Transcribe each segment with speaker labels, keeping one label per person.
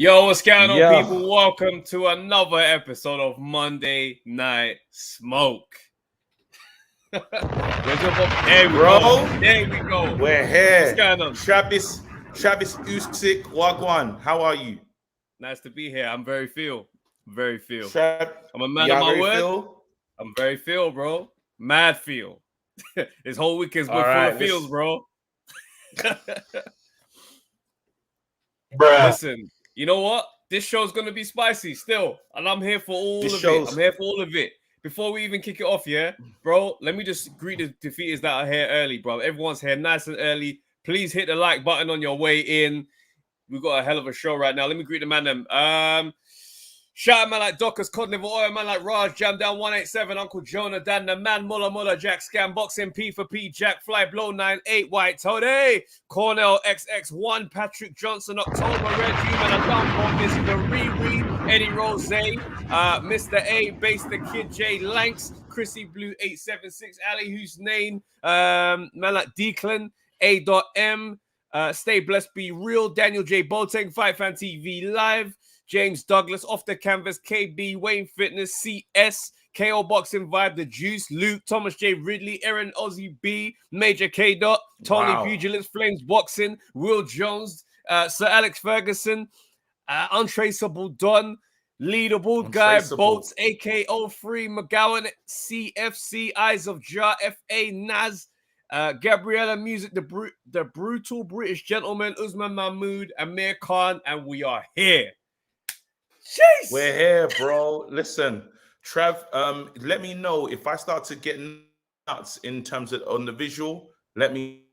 Speaker 1: Yo, what's going on,
Speaker 2: Yo.
Speaker 1: people? Welcome to another episode of Monday Night Smoke. Where's your pop? There we
Speaker 2: Bro,
Speaker 1: go. There we go.
Speaker 2: We're here.
Speaker 1: What's going on?
Speaker 2: Travis Uysk, Wagwan. How are you?
Speaker 1: Nice to be here. I'm very feel. Very feel.
Speaker 2: Trap,
Speaker 1: I'm a man of my word.
Speaker 2: Feel?
Speaker 1: I'm very feel, bro. Mad feel. This whole week has been full of feels, bro. Listen, you know what? This show's gonna be spicy still, and I'm here for all of it. I'm here for all of it. Before we even kick it off, yeah, bro, let me just greet the defeaters that are here early, bro. Everyone's here nice and early. Please hit the like button on your way in. We've got a hell of a show right now. Let me greet the man them. Shout out man like Dockers, Cod Liver Oil, man like Raj, Jam Down 187, Uncle Jonah, Dan, the man, Mulla, Jack, Scam, Boxing, P for P, Jack, Fly, Blow 98, White, Today, Cornell, XX1, Patrick Johnson, October, Red, Human, Adambo, Mr. Riri, Eddie Rose, Mr. A, Base the Kid, J, Lanks, Chrissy Blue 876, Ali Hussein, man like Declan, A.M, Stay Blessed, Be Real, Daniel J. Boateng, Fight Fan TV Live, James Douglas, Off the Canvas, KB, Wayne Fitness, CS, KO Boxing Vibe, The Juice, Luke, Thomas J. Ridley, Aaron Ozzy B, Major K. Dot, Tony Pugilist, Flames Boxing, Will Jones, Sir Alex Ferguson, Untraceable Don, Leaderboard Guy, Bolts, AKO3, McGowan, CFC, Eyes of Jah, FA, Naz, Gabriella Music, the Brutal British Gentleman, Usman Mahmood, Amir Khan, and we are here. Jeez.
Speaker 2: We're here, bro. Listen, Trav, let me know if I start to get nuts in terms of on the visual. Let me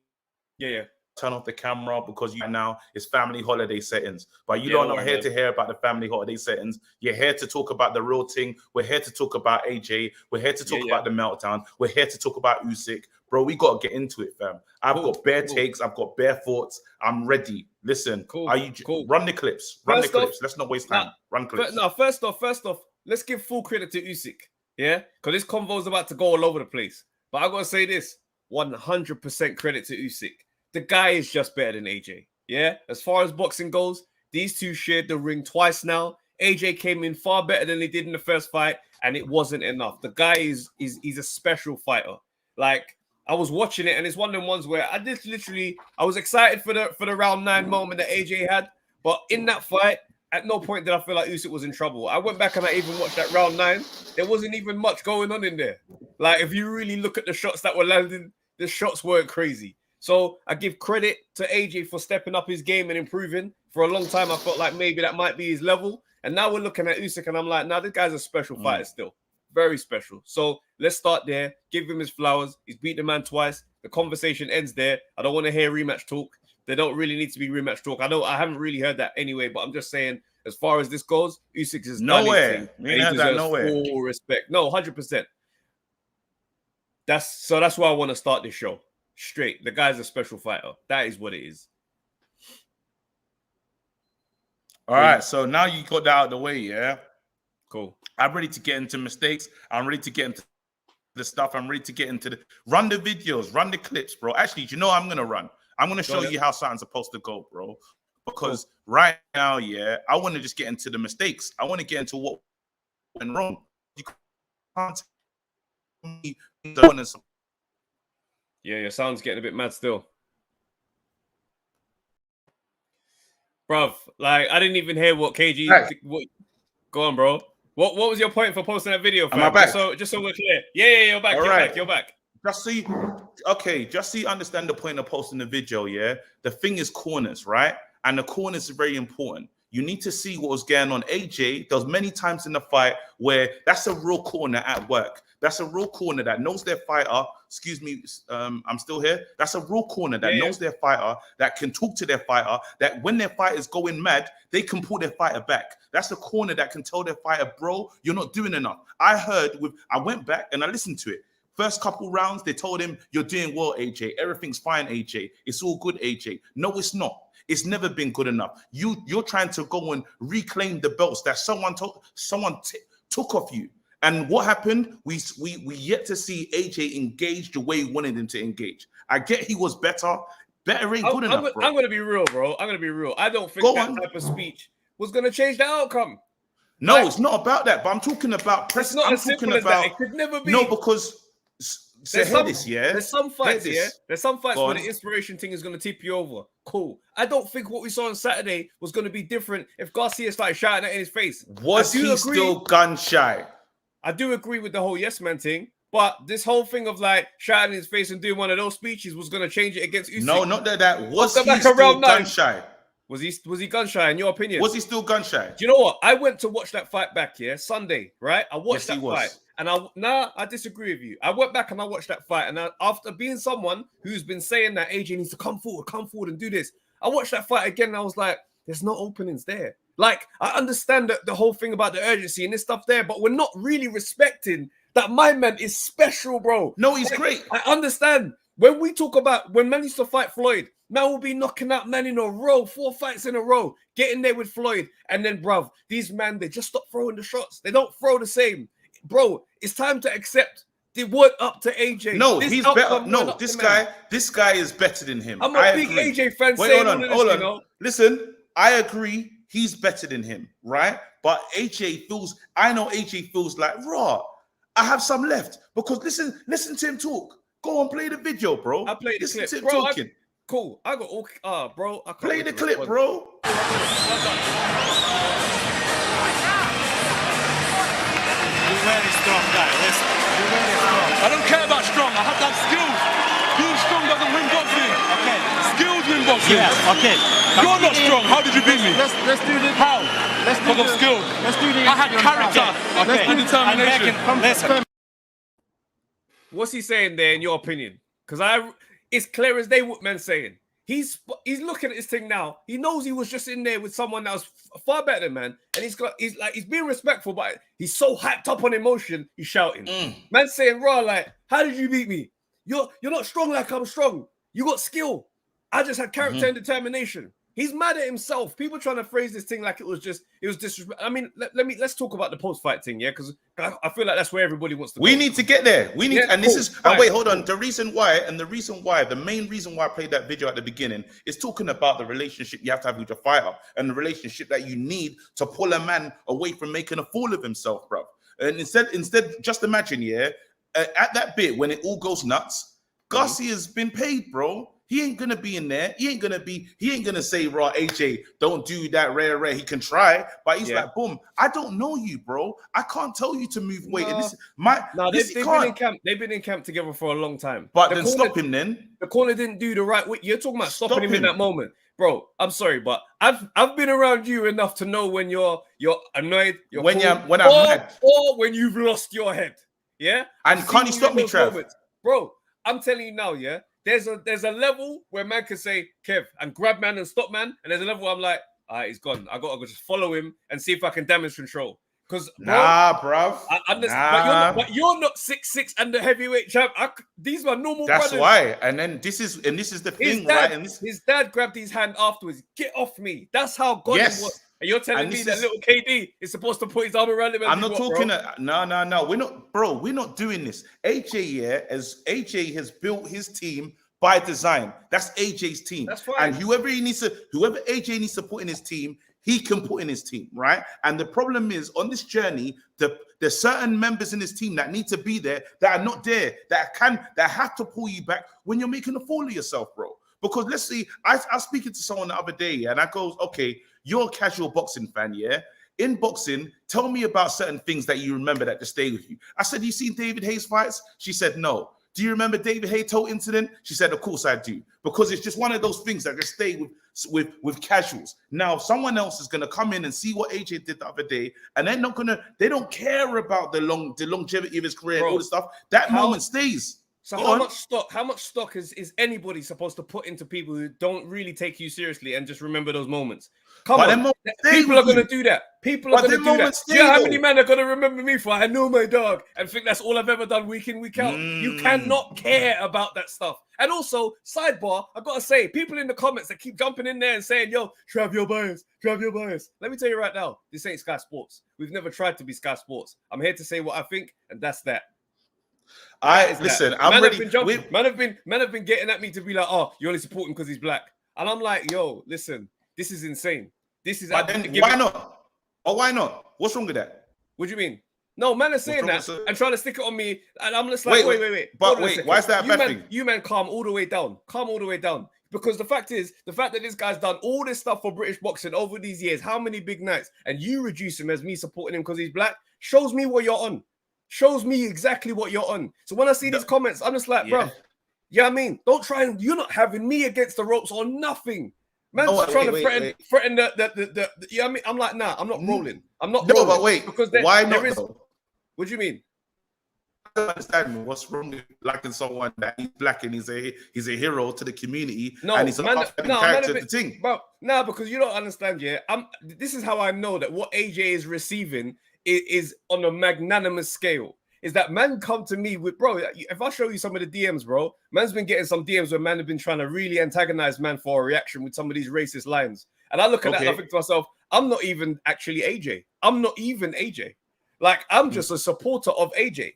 Speaker 2: turn off the camera because you now it's family holiday settings. But you don't know here to hear about the family holiday settings. You're here to talk about the real thing. We're here to talk about AJ. We're here to talk about the meltdown. We're here to talk about Usyk. Bro, we got to get into it, fam. I've got bare takes. I've got bare thoughts. I'm ready. Listen, are you run the clips? Run the clips. Let's not waste time. Run clips.
Speaker 1: First off, let's give full credit to Usyk. Yeah? Because this convo is about to go all over the place. But I got to say this, 100% credit to Usyk. The guy is just better than AJ. Yeah? As far as boxing goes, these two shared the ring twice now. AJ came in far better than he did in the first fight, and it wasn't enough. The guy is a special fighter. Like, I was watching it, and it's one of them ones where I was excited for the round 9 moment that AJ had, but in that fight, at no point did I feel like Usyk was in trouble. I went back and I even watched that round 9. There wasn't even much going on in there. Like, if you really look at the shots that were landing, the shots weren't crazy. So I give credit to AJ for stepping up his game and improving. For a long time, I felt like maybe that might be his level. And now we're looking at Usyk, and I'm like, nah, this guy's a special fighter still. Very special. So let's start there. Give him his flowers. He's beat the man twice. The conversation ends there. I don't want to hear rematch talk. There don't really need to be rematch talk. I haven't really heard that anyway, but I'm just saying, as far as this goes, Usyk is
Speaker 2: nowhere.
Speaker 1: He deserves full respect. No, 100%. That's why I want to start this show. Straight. The guy's a special fighter. That is what it is.
Speaker 2: All right. So now you got that out of the way, yeah?
Speaker 1: Cool.
Speaker 2: I'm ready to get into mistakes. I'm ready to get into the stuff. I'm ready to get into run the videos, run the clips, bro. Actually, you know I'm going to run. I'm going to show you how something's supposed to go, bro. Because right now, I want to just get into the mistakes. I want to get into what went wrong. You can't tell me
Speaker 1: your sound's getting a bit mad still. Bruv, like, I didn't even hear what KG... Go on, bro. What was your point for posting that video?
Speaker 2: Am I back?
Speaker 1: Just so we're clear. Yeah, you're back. You're back.
Speaker 2: Just so you understand the point of posting the video, yeah? The thing is corners, right? And the corners are very important. You need to see what was going on. AJ, there was many times in the fight where that's a real corner at work. That's a real corner that knows their fighter. Excuse me, I'm still here. That's a real corner that knows their fighter, that can talk to their fighter, that when their fighter is going mad, they can pull their fighter back. That's a corner that can tell their fighter, bro, you're not doing enough. I went back and I listened to it. First couple rounds, they told him, you're doing well, AJ. Everything's fine, AJ. It's all good, AJ. No, it's not. It's never been good enough. You're trying to go and reclaim the belts that someone took off you. And what happened? We yet to see AJ engage the way he wanted him to engage. I get he was better. Better ain't good enough, bro.
Speaker 1: I'm going to be real, bro. I don't think type of speech was going to change the outcome.
Speaker 2: No, like, it's not about that. But I'm talking about press.
Speaker 1: It's not
Speaker 2: I'm
Speaker 1: as
Speaker 2: talking
Speaker 1: simple as
Speaker 2: about
Speaker 1: that. It could never be.
Speaker 2: No, because
Speaker 1: there's some fights, yeah. There's some fights where the inspiration thing is going to tip you over. Cool. I don't think what we saw on Saturday was going to be different if Garcia started shouting at in his face.
Speaker 2: Was he still gun shy?
Speaker 1: I do agree with the whole yes man thing, but this whole thing of like shouting in his face and doing one of those speeches was going to change it against Usyk.
Speaker 2: No, not that. Was he still gun shy?
Speaker 1: Was he gun shy in your opinion?
Speaker 2: Was he still gun shy?
Speaker 1: Do you know what? I went to watch that fight back, Sunday, right? I watched that fight. And I disagree with you. I went back and I watched that fight. And after being someone who's been saying that AJ needs to come forward and do this, I watched that fight again and I was like, there's no openings there. Like, I understand the whole thing about the urgency and this stuff there, but we're not really respecting that my man is special, bro.
Speaker 2: No, he's great.
Speaker 1: I understand. When we talk about when man used to fight Floyd, man will be knocking out men in a row, 4 fights in a row, getting there with Floyd. And then, bruv, these men, they just stop throwing the shots. They don't throw the same. Bro, it's time to accept the word up to AJ.
Speaker 2: No, he's better. No, this guy is better than him.
Speaker 1: I'm a big AJ fan.
Speaker 2: Hold on. Listen, I agree. He's better than him, right? But I know AJ feels like, raw, I have some left. Because listen to him talk. Go and play the video, bro.
Speaker 1: I played the
Speaker 2: listen
Speaker 1: clip.
Speaker 2: To him
Speaker 1: bro,
Speaker 2: talking.
Speaker 1: Cool. I got all bro. I
Speaker 2: play the clip, bro.
Speaker 3: Very strong guy. Listen. I don't care about strong. I have to have skills. Being strong doesn't win boxing. Okay. Skills win boxing. Yeah. Okay. You're not strong. How did you beat me?
Speaker 4: Let's do this.
Speaker 3: How?
Speaker 4: Because
Speaker 3: of skills.
Speaker 4: Let's do the.
Speaker 3: I had character. Okay. Determination.
Speaker 1: Listen. What's he saying there in your opinion? Because it's clear as day what men's saying. He's looking at this thing now. He knows he was just in there with someone that was far better than man, and he's being respectful, but he's so hyped up on emotion, he's shouting. Man saying, "Raw, like, how did you beat me? You're not strong like I'm strong. You got skill. I just had character and determination." He's mad at himself. People trying to phrase this thing like it was disrespect. I mean, let's talk about the post-fight thing, yeah, because I feel like that's where everybody wants to go.
Speaker 2: We need to get there. We need, and cool. This is. And wait, hold on. The main reason why I played that video at the beginning is talking about the relationship you have to have with your fighter and the relationship that you need to pull a man away from making a fool of himself, bro. And instead, just imagine, at that bit when it all goes nuts, Garcia's been paid, bro. He ain't gonna be in there. He ain't gonna say, raw, AJ, don't do that, rare. He can try, but he's like, boom, I don't know you, bro. I can't tell you to move weight.
Speaker 1: They've been in camp together for a long time.
Speaker 2: But then stop him then.
Speaker 1: The corner didn't do the right way. You're talking about stopping him in that moment. Bro, I'm sorry, but I've been around you enough to know when you're annoyed, when I'm mad, or when you've lost your head. Yeah?
Speaker 2: And can't you stop me, Trev?
Speaker 1: Bro, I'm telling you now, yeah. There's a level where man can say, Kev, and grab man and stop man. And there's a level where I'm like, all right, he's gone. I got to just follow him and see if I can damage control. Because
Speaker 2: bruv.
Speaker 1: I understand. But you're not 6'6" and the heavyweight champ. These are normal brothers.
Speaker 2: That's why. And then this is the thing, right? And
Speaker 1: his dad grabbed his hand afterwards. Get off me. That's how God was. And you're telling me that little KD is supposed to put his arm around him.
Speaker 2: I'm not talking. No. We're not, bro. We're not doing this. AJ has built his team by design. That's AJ's team.
Speaker 1: That's fine.
Speaker 2: And whoever AJ needs to put in his team, he can put in his team, right? And the problem is on this journey, there's certain members in his team that need to be there that are not there, that have to pull you back when you're making a fool of yourself, bro. Because let's see, I was speaking to someone the other day, and I goes, okay, you're a casual boxing fan, yeah? In boxing, tell me about certain things that you remember that just stay with you. I said, you seen David Hayes fights? She said, no. Do you remember David Hayes' toe incident? She said, of course I do. Because it's just one of those things that just stay with casuals. Now, someone else is going to come in and see what AJ did the other day, and they don't care about the longevity of his career, and all this stuff. That moment stays.
Speaker 1: So how much stock is anybody supposed to put into people who don't really take you seriously and just remember those moments? Come on, people are going to do that. People are going to do that. Do you know how many men are going to remember me for I know my dog and think that's all I've ever done week in, week out? You cannot care about that stuff. And also, sidebar, I got to say, people in the comments that keep jumping in there and saying, yo, Trav your bias. Let me tell you right now, this ain't Sky Sports. We've never tried to be Sky Sports. I'm here to say what I think, and that's that.
Speaker 2: I'm ready.
Speaker 1: Men have been getting at me to be like, oh, you only support him because he's black. And I'm like, yo, listen, this is insane. This is.
Speaker 2: But then why not? Oh, why not? What's wrong with that?
Speaker 1: What do you mean? No, man is saying that and trying to stick it on me, and I'm just like, wait.
Speaker 2: But wait, why is that a bad thing?
Speaker 1: You man, calm all the way down. Because the fact that this guy's done all this stuff for British boxing over these years, how many big nights, and you reduce him as me supporting him because he's black, shows me what you're on. Shows me exactly what you're on. So when I see these comments, I'm just like, bro, you know what I mean? Don't try and you're not having me against the ropes or nothing. Man's trying to threaten the you know what I mean? I'm like, nah, I'm not rolling. I'm not rolling.
Speaker 2: But wait, because why not?
Speaker 1: What do you mean?
Speaker 2: I don't understand what's wrong with liking someone that he's black and he's a hero to the community. No, and he's character to the team.
Speaker 1: But no, because you don't understand, yeah. This is how I know that what AJ is receiving is on a magnanimous scale. Is that man come to me with, bro, if I show you some of the DMs, bro, man's been getting some DMs where man have been trying to really antagonize man for a reaction with some of these racist lines. And I look at that and I think to myself, I'm not even actually AJ. I'm not even AJ. Like, I'm just a supporter of AJ.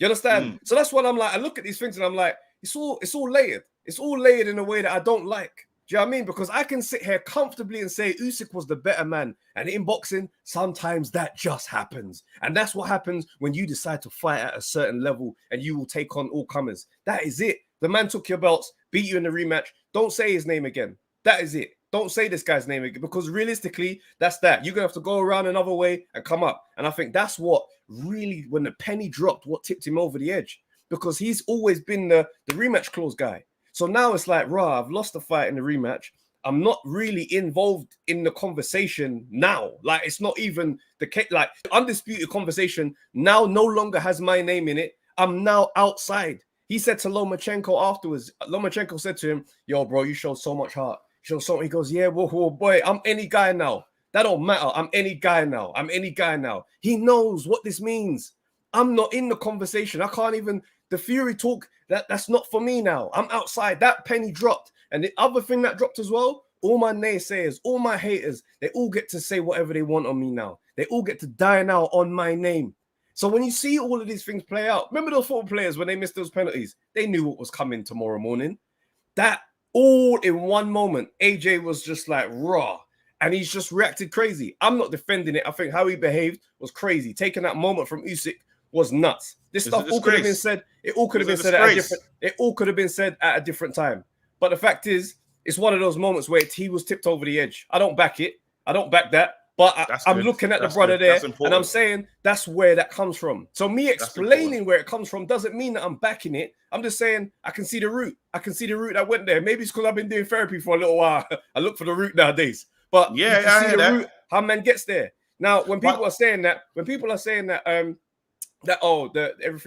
Speaker 1: You understand? So that's what I'm like. I look at these things and I'm like, it's all layered. It's all layered in a way that I don't like. Do you know what I mean? Because I can sit here comfortably and say Usyk was the better man. And in boxing, sometimes that just happens. And that's what happens when you decide to fight at a certain level and you will take on all comers. That is it. The man took your belts, beat you in the rematch. Don't say his name again. That is it. Don't say this guy's name again, because realistically, that's that. You're going to have to go around another way and come up. And I think that's what really, when the penny dropped, what tipped him over the edge. Because he's always been the rematch clause guy. So now it's like, I've lost the fight in the rematch. I'm not really involved in the conversation now. Like, it's not even the undisputed conversation now no longer has my name in it. I'm now outside. He said to Lomachenko afterwards, Lomachenko said to him, yo, bro, you showed so much heart. He goes, yeah, whoa, boy, I'm any guy now. That don't matter. I'm any guy now. He knows what this means. I'm not in the conversation. I can't even, the Fury talk, that's not for me now. I'm outside. That penny dropped. And the other thing that dropped as well, all my naysayers, all my haters, they all get to say whatever they want on me now. They all get to die now on my name. So when you see all of these things play out, remember those football players when they missed those penalties? They knew what was coming tomorrow morning. That all in one moment, AJ was just like raw. And he's just reacted crazy. I'm not defending it. I think how he behaved was crazy. Taking that moment from Usyk was nuts. This stuff all could have been said. It all could have been said at a different. It all could have been said at a different time. But the fact is, it's one of those moments where he was tipped over the edge. I don't back it. I don't back that. But I'm looking at the brother there, and I'm saying that's where that comes from. So me explaining where it comes from doesn't mean that I'm backing it. I'm just saying I can see the route. I can see the route that went there. Maybe it's because I've been doing therapy for a little while. I look for the route nowadays. But
Speaker 2: yeah, you can see the route,
Speaker 1: how man gets there. Now, when people are saying that, everything,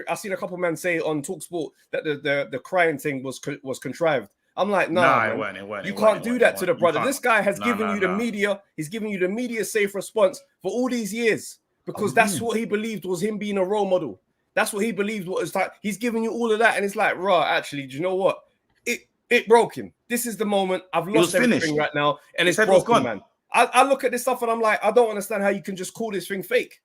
Speaker 1: I've seen a couple of men say on TalkSport that the crying thing was contrived. I'm like, you can't do that to the brother. This guy has given you the media. He's giving you the media safe response for all these years because that's what he believed was him being a role model. That's what he believed was like. He's giving you all of that, and it's like, actually, do you know what? It broke him. This is the moment. I've lost everything right now, and it's broken, man. I look at this stuff and I'm like, I don't understand how you can just call this thing fake.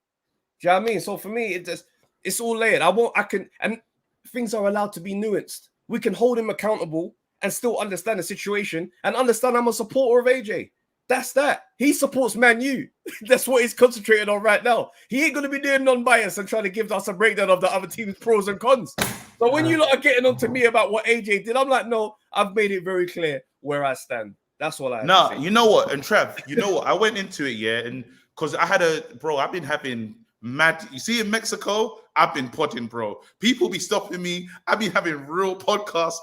Speaker 1: Do you know what I mean? So for me, it's all layered. And things are allowed to be nuanced. We can hold him accountable and still understand the situation and understand I'm a supporter of AJ. That's that. He supports Man U. That's what he's concentrating on right now. He ain't going to be doing non-bias and trying to give us a breakdown of the other team's pros and cons. So when you lot are getting on to me about what AJ did, I'm like, no, I've made it very clear where I stand. That's all I have to say.
Speaker 2: You know what? And Trev, you know what? I went into it, and because I've been having mad, you see in Mexico, I've been potting, bro. People be stopping me. I've been having real podcasts,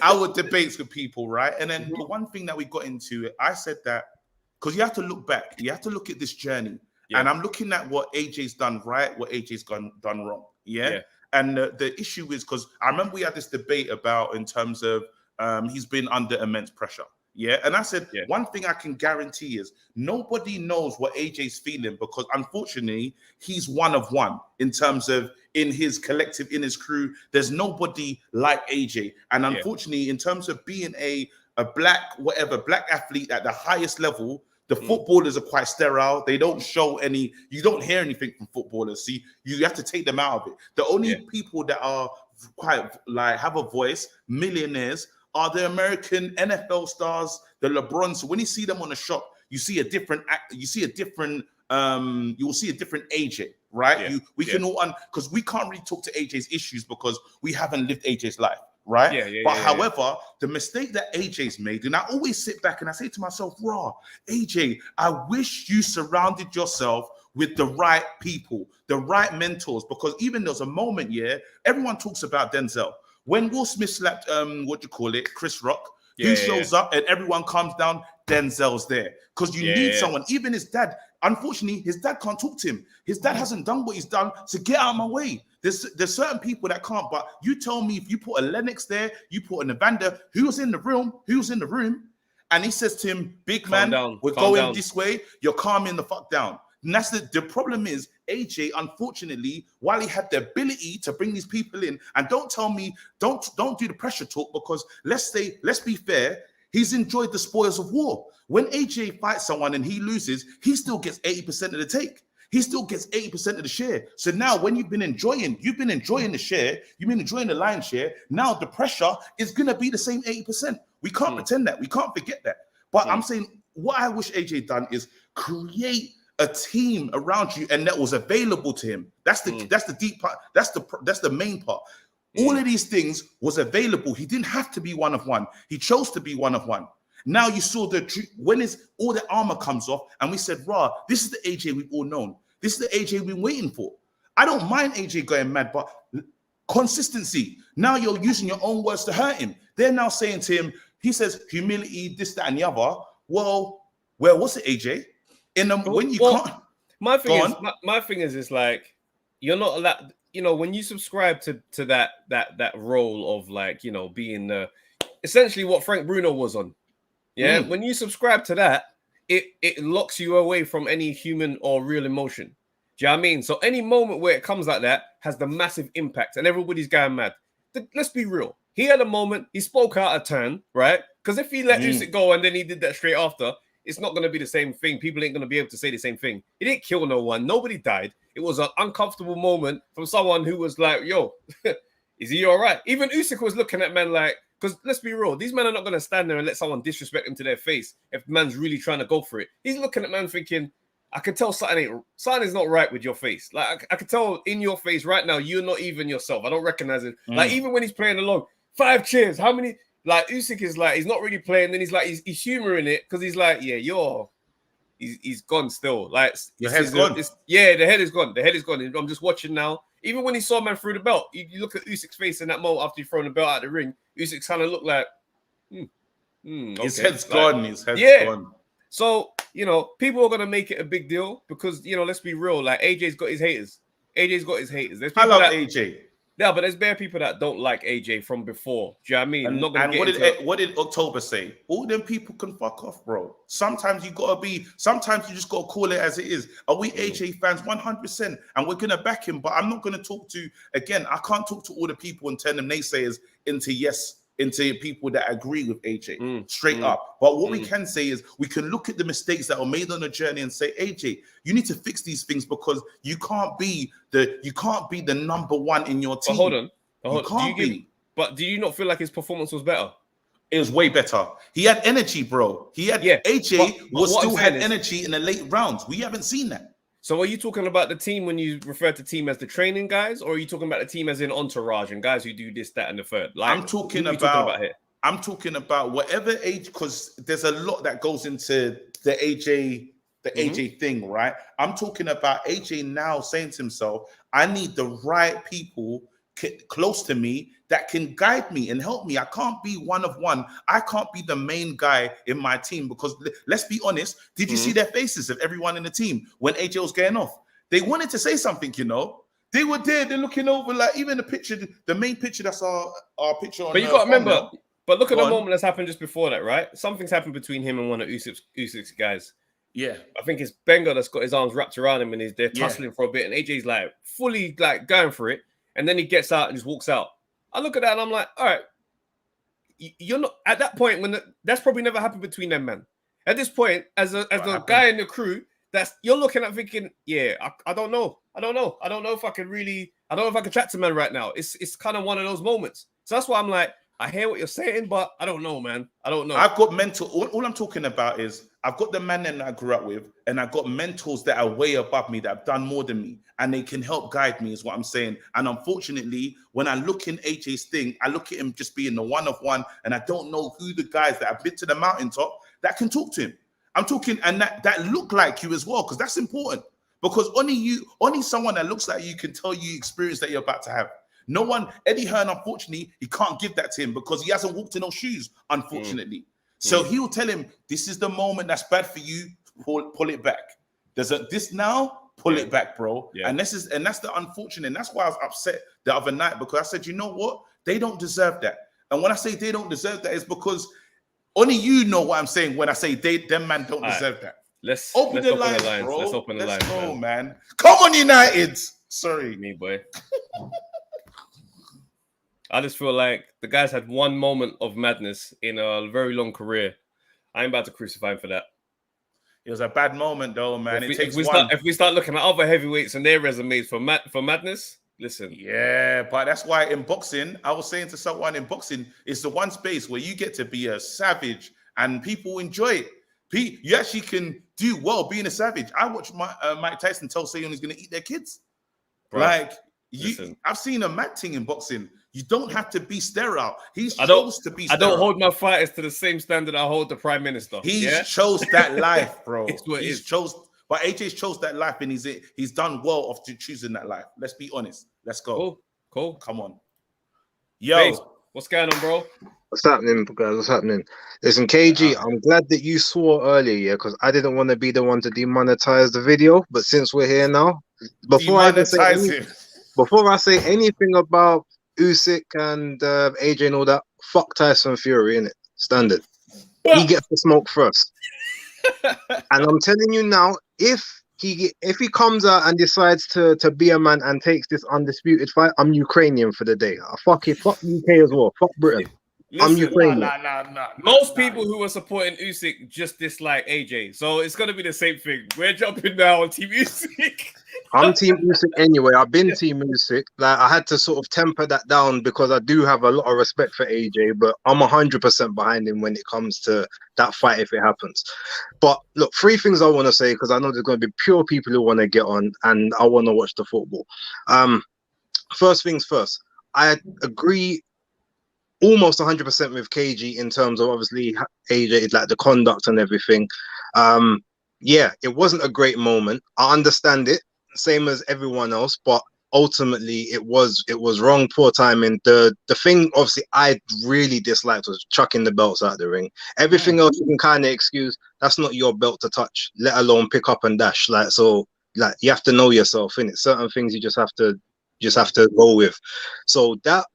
Speaker 2: our debates with people, right? And then the one thing that we got into, I said that, because you have to look back, you have to look at this journey. Yeah. And I'm looking at what AJ's done right, what AJ's done wrong. Yeah. And the issue is, because I remember we had this debate about in terms of he's been under immense pressure. Yeah. And I said, one thing I can guarantee is nobody knows what AJ's feeling, because unfortunately, he's one of one in terms of in his collective, in his crew. There's nobody like AJ. And unfortunately, in terms of being a black athlete at the highest level, the footballers are quite sterile. They don't show any, you don't hear anything from footballers. See, you have to take them out of it. The only people that are quite like have a voice, millionaires, are the American NFL stars, the LeBrons. When you see them on the shop, you see a different you will see a different AJ, right?
Speaker 1: Yeah.
Speaker 2: We can all because we can't really talk to AJ's issues because we haven't lived AJ's life, right? However, the mistake that AJ's made, and I always sit back and I say to myself, raw, AJ, I wish you surrounded yourself with the right people, the right mentors, because even there's a moment, everyone talks about Denzel. When Will Smith slapped Chris Rock, who shows up and everyone comes down, Denzel's there. Because you need someone, even his dad. Unfortunately, his dad can't talk to him. His dad hasn't done what he's done, so get out of my way. There's certain people that can't, but you tell me if you put a Lennox there, you put an Evander, who's in the room, and he says to him, big man, we're going this way, you're calming the fuck down. And that's the problem is AJ, unfortunately, while he had the ability to bring these people in, and don't tell me, don't do the pressure talk, because let's be fair, he's enjoyed the spoils of war. When AJ fights someone and he loses, he still gets 80% of the take. He still gets 80% of the share. So now when you've been enjoying the share, you've been enjoying the lion's share, now the pressure is going to be the same 80%. We can't pretend that. We can't forget that. But I'm saying what I wish AJ done is create a team around you and that was available to him. That's the deep part. That's the main part. All of these things was available. He didn't have to be one of one. He chose to be one of one. Now you saw when all the armor comes off, and we said, "Rah, this is the AJ we've all known. This is the AJ we've been waiting for." I don't mind AJ going mad, but consistency. Now you're using your own words to hurt him. They're now saying to him, he says, humility, this, that, and the other. Well, where was it, AJ? When you can't.
Speaker 1: My thing is, it's like you're not allowed. You know, when you subscribe to that role of like, you know, being essentially what Frank Bruno was on. Yeah, when you subscribe to that, it locks you away from any human or real emotion. Do you know what I mean? So any moment where it comes like that has the massive impact, and everybody's going mad. Let's be real. He had a moment. He spoke out of turn, right? Because if he let Usyk go and then he did that straight after, it's not going to be the same thing. People ain't going to be able to say the same thing. He didn't kill no one. Nobody died. It was an uncomfortable moment from someone who was like, yo, is he all right? Even Usyk was looking at men like, because let's be real, these men are not going to stand there and let someone disrespect him to their face if man's really trying to go for it. He's looking at man thinking, I can tell something is not right with your face. Like, I can tell in your face right now, you're not even yourself. I don't recognize it. Like, even when he's playing along, 5 cheers, how many? Like, Usyk is like, he's not really playing. Then he's like, he's humoring it because he's like, yeah, he's gone still. Like,
Speaker 2: your head's gone.
Speaker 1: The head is gone. The head is gone. I'm just watching now. Even when he saw man through the belt, you look at Usyk's face in that moment after he's thrown the belt out of the ring. Usyk kind of looked like, okay.
Speaker 2: His head's gone. His head's gone.
Speaker 1: So, you know, people are going to make it a big deal because, you know, let's be real. Like, AJ's got his haters.
Speaker 2: I love AJ.
Speaker 1: Yeah, but there's bare people that don't like AJ from before. Do you know what I mean?
Speaker 2: What did October say? All them people can fuck off, bro. Sometimes you just gotta call it as it is. Are we AJ fans? 100%. And we're gonna back him, but I'm not gonna I can't talk to all the people and turn them naysayers into people that agree with AJ straight up. But what we can say is we can look at the mistakes that were made on the journey and say, AJ, you need to fix these things because you can't be the number one in your team.
Speaker 1: But hold on. But do you not feel like his performance was better?
Speaker 2: It was way better. He had energy, bro. AJ had energy in the late rounds. We haven't seen that.
Speaker 1: So are you talking about the team when you refer to team as the training guys, or are you talking about the team as in entourage and guys who do this, that, and the third? Like,
Speaker 2: I'm talking about whatever age, because there's a lot that goes into the AJ thing, right? I'm talking about AJ now saying to himself, I need the right people close to me that can guide me and help me. I can't be one of one. I can't be the main guy in my team because let's be honest. Did you see their faces of everyone in the team when AJ was getting off? They wanted to say something, you know. They were there. They're looking over, like even the picture, the main picture. That's our picture. But
Speaker 1: you got to remember. But look at the moment that's happened just before that, right? Something's happened between him and one of Usyk's guys.
Speaker 2: Yeah,
Speaker 1: I think it's Benga that's got his arms wrapped around him and they're tussling for a bit, and AJ's like fully like going for it. And then he gets out and just walks out. I look at that and I'm like, all right, you're not at that point when that's probably never happened between them, man. At this point, as the guy in the crew, you're looking at thinking, I don't know. I don't know if I can chat to man right now. It's kind of one of those moments. So that's why I'm like, I hear what you're saying, but I don't know, man. I don't know.
Speaker 2: I've got mental. All I'm talking about is I've got the man that I grew up with, and I've got mentors that are way above me that have done more than me, and they can help guide me. Is what I'm saying. And unfortunately, when I look in AJ's thing, I look at him just being the one of one, and I don't know who the guys that have been to the mountaintop that can talk to him. I'm talking, and that look like you as well, because that's important. Because only someone that looks like you can tell you experience that you're about to have. No one, Eddie Hearn, unfortunately, he can't give that to him because he hasn't walked in those shoes, unfortunately. So he'll tell him, this is the moment that's bad for you, pull it back. There's this now, pull it back, bro. Yeah. And that's the unfortunate, and that's why I was upset the other night, because I said, you know what? They don't deserve that. And when I say they don't deserve that, it's because only you know what I'm saying when I say them man don't deserve that.
Speaker 1: Let's
Speaker 2: open the
Speaker 1: lines,
Speaker 2: bro.
Speaker 1: Let's open the lines.
Speaker 2: Let's go, man. Come on, United. Sorry.
Speaker 1: Me, boy. I just feel like the guys had one moment of madness in a very long career. I ain't about to crucify him for that.
Speaker 2: It was a bad moment, though, man.
Speaker 1: If we start looking at other heavyweights and their resumes for madness, listen.
Speaker 2: Yeah, but that's why in boxing, I was saying to someone in boxing, it's the one space where you get to be a savage and people enjoy it. You actually can do well being a savage. I watched Mike Tyson tell someone he's going to eat their kids. Bro, I've seen a mad thing in boxing. You don't have to be sterile. He's chose to be sterile.
Speaker 1: I don't hold my fighters to the same standard I hold the prime minister.
Speaker 2: He chose that life, bro. He's chose, but AJ's chose that life, and he's done well after choosing that life. Let's be honest. Let's go.
Speaker 1: Cool.
Speaker 2: Come on. Yo.
Speaker 1: Hey, what's going on, bro?
Speaker 4: What's happening, guys? What's happening? Listen, KG, I'm glad that you swore earlier, yeah, because I didn't want to be the one to demonetize the video. But since we're here now, before I say anything about Usyk and AJ and all that, fuck Tyson Fury, innit? Standard. He gets the smoke first. And I'm telling you now, if he comes out and decides to be a man and takes this undisputed fight, I'm Ukrainian for the day. Fuck UK as well. Fuck Britain.
Speaker 1: Listen,
Speaker 4: I'm Ukrainian.
Speaker 1: Most people who are supporting Usyk just dislike AJ, so it's gonna be the same thing. We're jumping now on Team Usyk.
Speaker 4: I'm Team Usyk anyway. I've been Team Usyk. Like, I had to sort of temper that down because I do have a lot of respect for AJ, but I'm 100% behind him when it comes to that fight if it happens. But look, 3 things I want to say, because I know there's going to be pure people who want to get on and I want to watch the football. First things first, I agree almost 100% with KG in terms of obviously AJ, like the conduct and everything. Yeah, it wasn't a great moment. I understand it, same as everyone else, but ultimately it was wrong, poor timing. The thing obviously I really disliked was chucking the belts out of the ring. Everything else you can kind of excuse. That's not your belt to touch, let alone pick up and dash. Like, so like you have to know yourself, innit? Certain things you just have to go with. So that,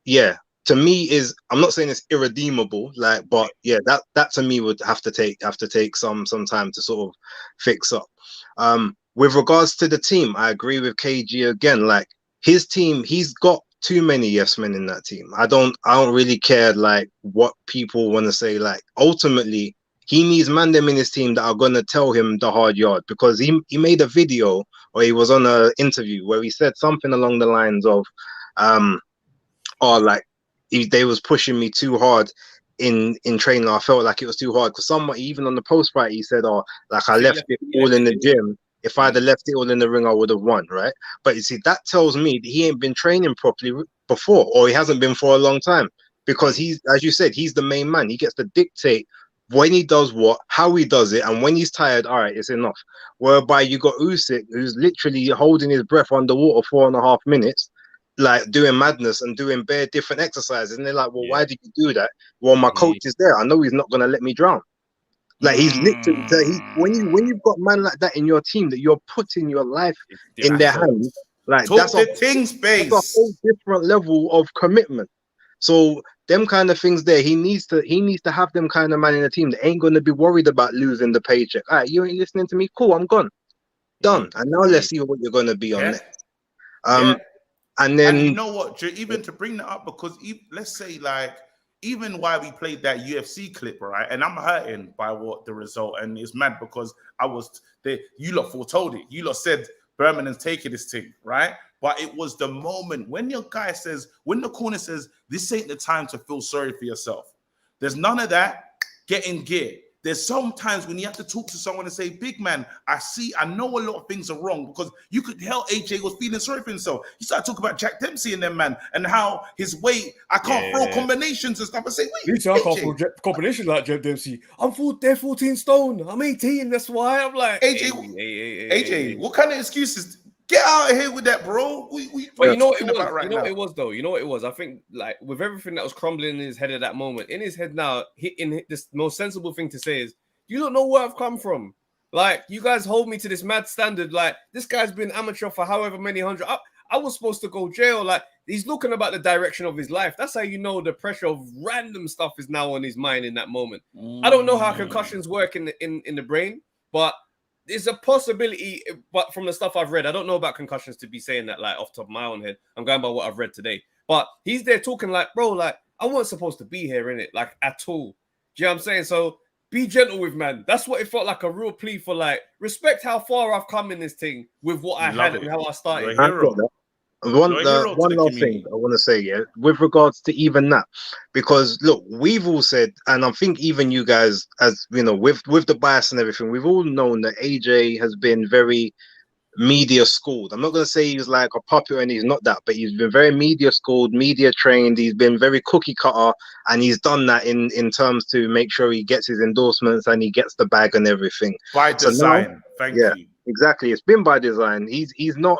Speaker 4: yeah, to me is, I'm not saying it's irredeemable, like, but yeah, that to me would have to take some time to sort of fix up. With regards to the team, I agree with KG again. Like, his team, he's got too many yes men in that team. I don't really care like what people want to say. Like, ultimately, he needs man them in his team that are gonna tell him the hard yard, because he made a video, or he was on an interview where he said something along the lines of, they was pushing me too hard in training. I felt like it was too hard, because someone, even on the post fight, he said, "Oh, like I left it all in the gym. If I'd have left it all in the ring, I would have won." Right? But you see, that tells me that he ain't been training properly before, or he hasn't been for a long time, because he's, as you said, he's the main man. He gets to dictate when he does what, how he does it, and when he's tired, all right, it's enough. Whereby you got Usyk, who's literally holding his breath underwater 4.5 minutes, like doing madness and doing bare different exercises, and they're like, well, why did you do that? Well, my coach is there. I know he's not gonna let me drown. Like, he's literally, when you've got man like that in your team, that you're putting your life in their hands, like that's a whole different level of commitment. So them kind of things there, he needs to have them kind of man in the team that ain't gonna be worried about losing the paycheck. All right, you ain't listening to me, cool, I'm gone, done. And now let's see what you're gonna be on next. And then,
Speaker 2: you know what, even to bring that up, because let's say, like, even while we played that UFC clip, right, and I'm hurting by what the result, and it's mad because you lot foretold it. You lot said Birmingham's taking this thing, right? But it was the moment when your guy says, when the corner says, this ain't the time to feel sorry for yourself. There's none of that. Get in gear. There's sometimes when you have to talk to someone and say, big man, I know a lot of things are wrong, because you could tell AJ was feeling sorry for himself. He started talking about Jack Dempsey and them, man, and how his weight, I can't throw combinations and stuff. I say, wait,
Speaker 1: I can't throw combinations like Jack Dempsey. They're 14 stone. I'm 18. That's why I'm like,
Speaker 2: AJ, what kind of excuses? Get out of here with that, bro.
Speaker 1: But you know what it was? Right, you know what it was, though? You know what it was? I think, like, with everything that was crumbling in his head at that moment, in his head now, this most sensible thing to say is, you don't know where I've come from. Like, you guys hold me to this mad standard. Like, this guy's been amateur for however many hundred. I was supposed to go jail. Like, he's looking about the direction of his life. That's how you know the pressure of random stuff is now on his mind in that moment. I don't know how concussions work in the brain, but there's a possibility. But from the stuff I've read, I don't know about concussions to be saying that, like, off the top of my own head. I'm going by what I've read today. But he's there talking like, bro, like, I wasn't supposed to be here, innit? Like, at all. Do you know what I'm saying? So be gentle with man. That's what it felt like, a real plea for, like, respect how far I've come in this thing with what I had and how I started.
Speaker 4: One last thing I want to say, yeah, with regards to even that, because look, we've all said, and I think even you guys, as you know, with the bias and everything, we've all known that AJ has been very media schooled. I'm not going to say he's like a puppet and he's not that, but he's been very media schooled, media trained. He's been very cookie cutter, and he's done that in terms to make sure he gets his endorsements and he gets the bag and everything
Speaker 2: by design. Thank you.
Speaker 4: Exactly, it's been by design. He's not.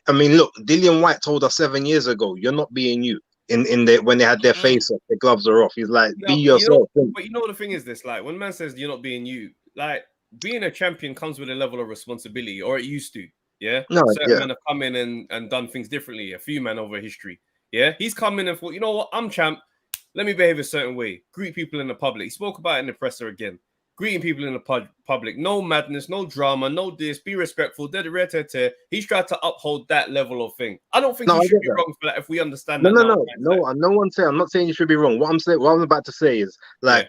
Speaker 4: I mean, look, Dillian White told us 7 years ago, "You're not being you." When they had their face off, the gloves are off. He's like, "Be yourself."
Speaker 1: But you know the thing is this: like, when man says you're not being you, like, being a champion comes with a level of responsibility, or it used to. Yeah, certain men have come in and done things differently. A few men over history. Yeah, he's come in and thought, you know what, I'm champ. Let me behave a certain way. Greet people in the public. He spoke about it in the presser again. Greeting people in the public. No madness, no drama, no this. Be respectful. He's tried to uphold that level of thing. I don't think he should be wrong for that if we understand that.
Speaker 4: No one saying. I'm not saying you should be wrong. What I'm about to say is, like,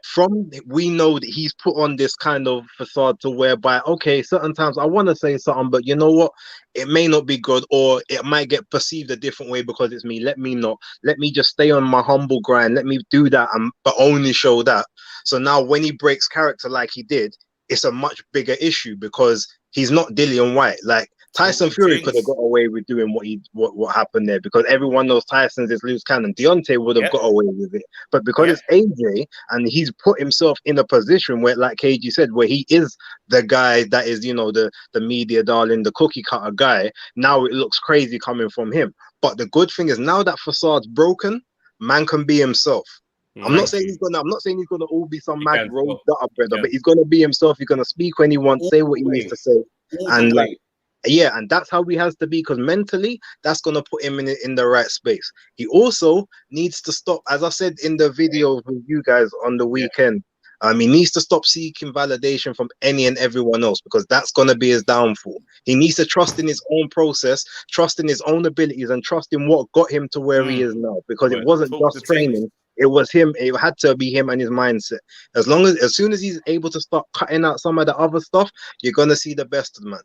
Speaker 4: we know that he's put on this kind of facade to whereby, okay, certain times I want to say something, but you know what? It may not be good, or it might get perceived a different way because it's me. Let me just stay on my humble grind. Let me do that, but only show that. So now when he breaks character like he did, it's a much bigger issue because he's not Dillian White. Like, Tyson Fury could have got away with doing what happened there, because everyone knows Tyson's is loose cannon. Deontay would have got away with it, but because it's AJ and he's put himself in a position where, like KG said, where he is the guy that is, you know, the media darling, the cookie cutter guy. Now it looks crazy coming from him. But the good thing is, now that facade's broken, man can be himself. I'm not saying he's gonna all be some mad road gutter brother, but he's gonna be himself. He's gonna speak when he wants, say what he needs to say, and like, and that's how he has to be, because mentally that's gonna put him in the right space. He also needs to stop, as I said in the video with you guys on the weekend. He needs to stop seeking validation from any and everyone else, because that's gonna be his downfall. He needs to trust in his own process, trust in his own abilities, and trust in what got him to where he is now. Because it wasn't just training. It was him. It had to be him and his mindset. As soon as he's able to start cutting out some of the other stuff, you're gonna see the best of the man.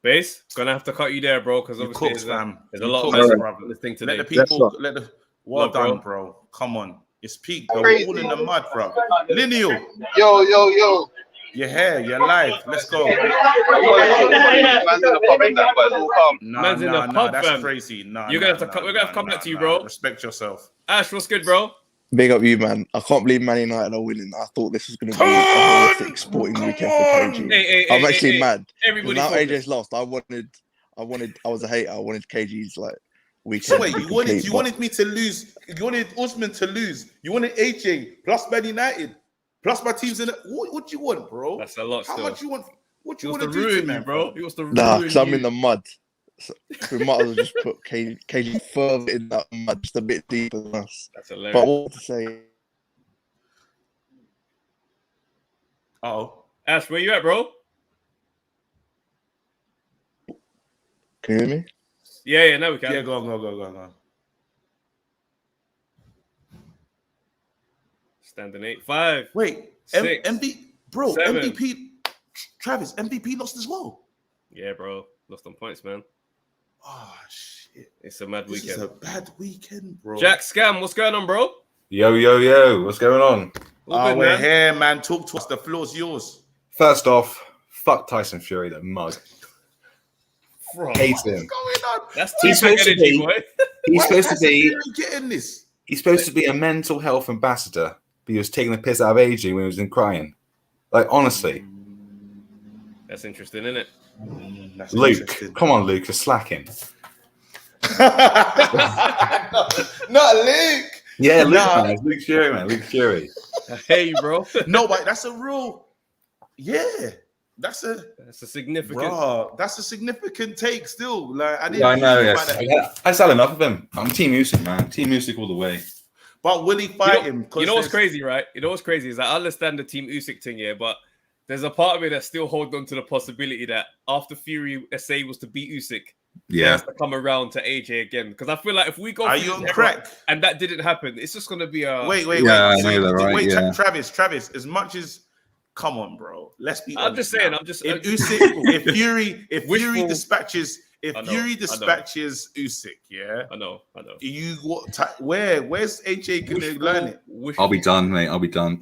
Speaker 1: Base, gonna have to cut you there, bro, because obviously there's a lot of listening today.
Speaker 2: Let the people, well done, bro. Come on, it's peak, bro. We're all in the mud, bro. Lineal.
Speaker 5: Yo.
Speaker 2: You're here, you're live. Let's go.
Speaker 5: Man's in the pub, but it's all calm.
Speaker 1: Man's in the pub,
Speaker 2: that's
Speaker 1: fam.
Speaker 2: crazy.
Speaker 1: We're gonna have to come back to you, bro.
Speaker 2: Respect yourself.
Speaker 1: Ash, what's good, bro?
Speaker 6: Big up you, man. I can't believe Man United are winning. I thought this was going to be a horrific sporting weekend for KG. I'm actually mad.
Speaker 1: Everybody
Speaker 6: now AJ's lost. I was a hater. I wanted KG's like weekend.
Speaker 2: So wait, you wanted me to lose. You wanted Usman to lose. You wanted AJ plus Man United plus my teams in it. What do you want, bro?
Speaker 1: That's a lot.
Speaker 2: How much you want? What do you want to
Speaker 1: ruin
Speaker 2: to me,
Speaker 1: bro? He wants to ruin
Speaker 6: because I'm in the mud. So we might as well just put KG further in that mud, just a bit deeper than us.
Speaker 1: That's hilarious.
Speaker 6: But I want to say,
Speaker 1: Ash, where you at, bro?
Speaker 6: Can you hear me?
Speaker 1: Yeah, now we can.
Speaker 2: Yeah, go on.
Speaker 1: Standing 8-5.
Speaker 2: Wait,
Speaker 1: 6,
Speaker 2: bro,
Speaker 1: 7.
Speaker 2: MVP, Travis, MVP lost as well.
Speaker 1: Yeah, bro, lost on points, man.
Speaker 2: Oh shit!
Speaker 1: It's a mad
Speaker 2: This
Speaker 1: weekend.
Speaker 2: is a bad weekend, bro.
Speaker 1: Jack Scam, what's going on, bro?
Speaker 7: Yo, what's going on?
Speaker 1: All good,
Speaker 2: we're
Speaker 1: man.
Speaker 2: here, man. Talk to us. The floor's yours.
Speaker 7: First off, fuck Tyson Fury, the mug.
Speaker 1: Bro,
Speaker 7: Hate
Speaker 2: What's
Speaker 7: him.
Speaker 2: going on?
Speaker 1: that's
Speaker 7: He's
Speaker 1: T-Pack
Speaker 7: supposed to
Speaker 1: energy,
Speaker 7: be-
Speaker 1: boy.
Speaker 7: He's supposed to be.
Speaker 2: Getting this.
Speaker 7: He's supposed to be a mental health ambassador, but he was taking the piss out of AJ when he was in crying. Like honestly,
Speaker 1: That's interesting, isn't it?
Speaker 2: That's
Speaker 7: Luke,
Speaker 2: interesting.
Speaker 7: come on, Luke, you're slacking.
Speaker 2: Not Luke.
Speaker 7: Yeah, Luke,
Speaker 2: Nah.
Speaker 7: man, it's Luke Fury, man, Luke Fury.
Speaker 1: Hey, bro.
Speaker 2: No, but that's a real. Yeah, that's a
Speaker 1: significant.
Speaker 2: That's a significant take. Still, like I didn't.
Speaker 7: Yeah, I know.
Speaker 2: think about
Speaker 7: Yes,
Speaker 2: that.
Speaker 7: I had enough of him. I'm Team Usyk, man. Team Usyk all the way.
Speaker 2: But will he fight him?
Speaker 1: You know what's crazy, right? You know what's crazy is I understand the Team Usyk thing, yeah, but there's a part of me that still holds on to the possibility that after Fury SA was to beat Usyk, he
Speaker 7: Yeah,
Speaker 1: has to come around to AJ again. Because I feel like if we go
Speaker 2: Are
Speaker 1: through
Speaker 2: you on
Speaker 1: this
Speaker 2: crack?
Speaker 1: era and that didn't happen, it's just gonna be a
Speaker 2: Wait.
Speaker 7: Yeah, I
Speaker 2: So
Speaker 7: know that, right?
Speaker 2: Wait,
Speaker 7: Yeah.
Speaker 2: Travis. As much as, come on, bro. Let's be.
Speaker 1: I'm just saying. I'm just.
Speaker 2: If Usyk, if Fury
Speaker 1: Wishful-
Speaker 2: dispatches,
Speaker 1: I know.
Speaker 2: Usyk, yeah.
Speaker 1: I know.
Speaker 2: You where's AJ gonna learn it?
Speaker 7: I'll be done, mate. I'll be done.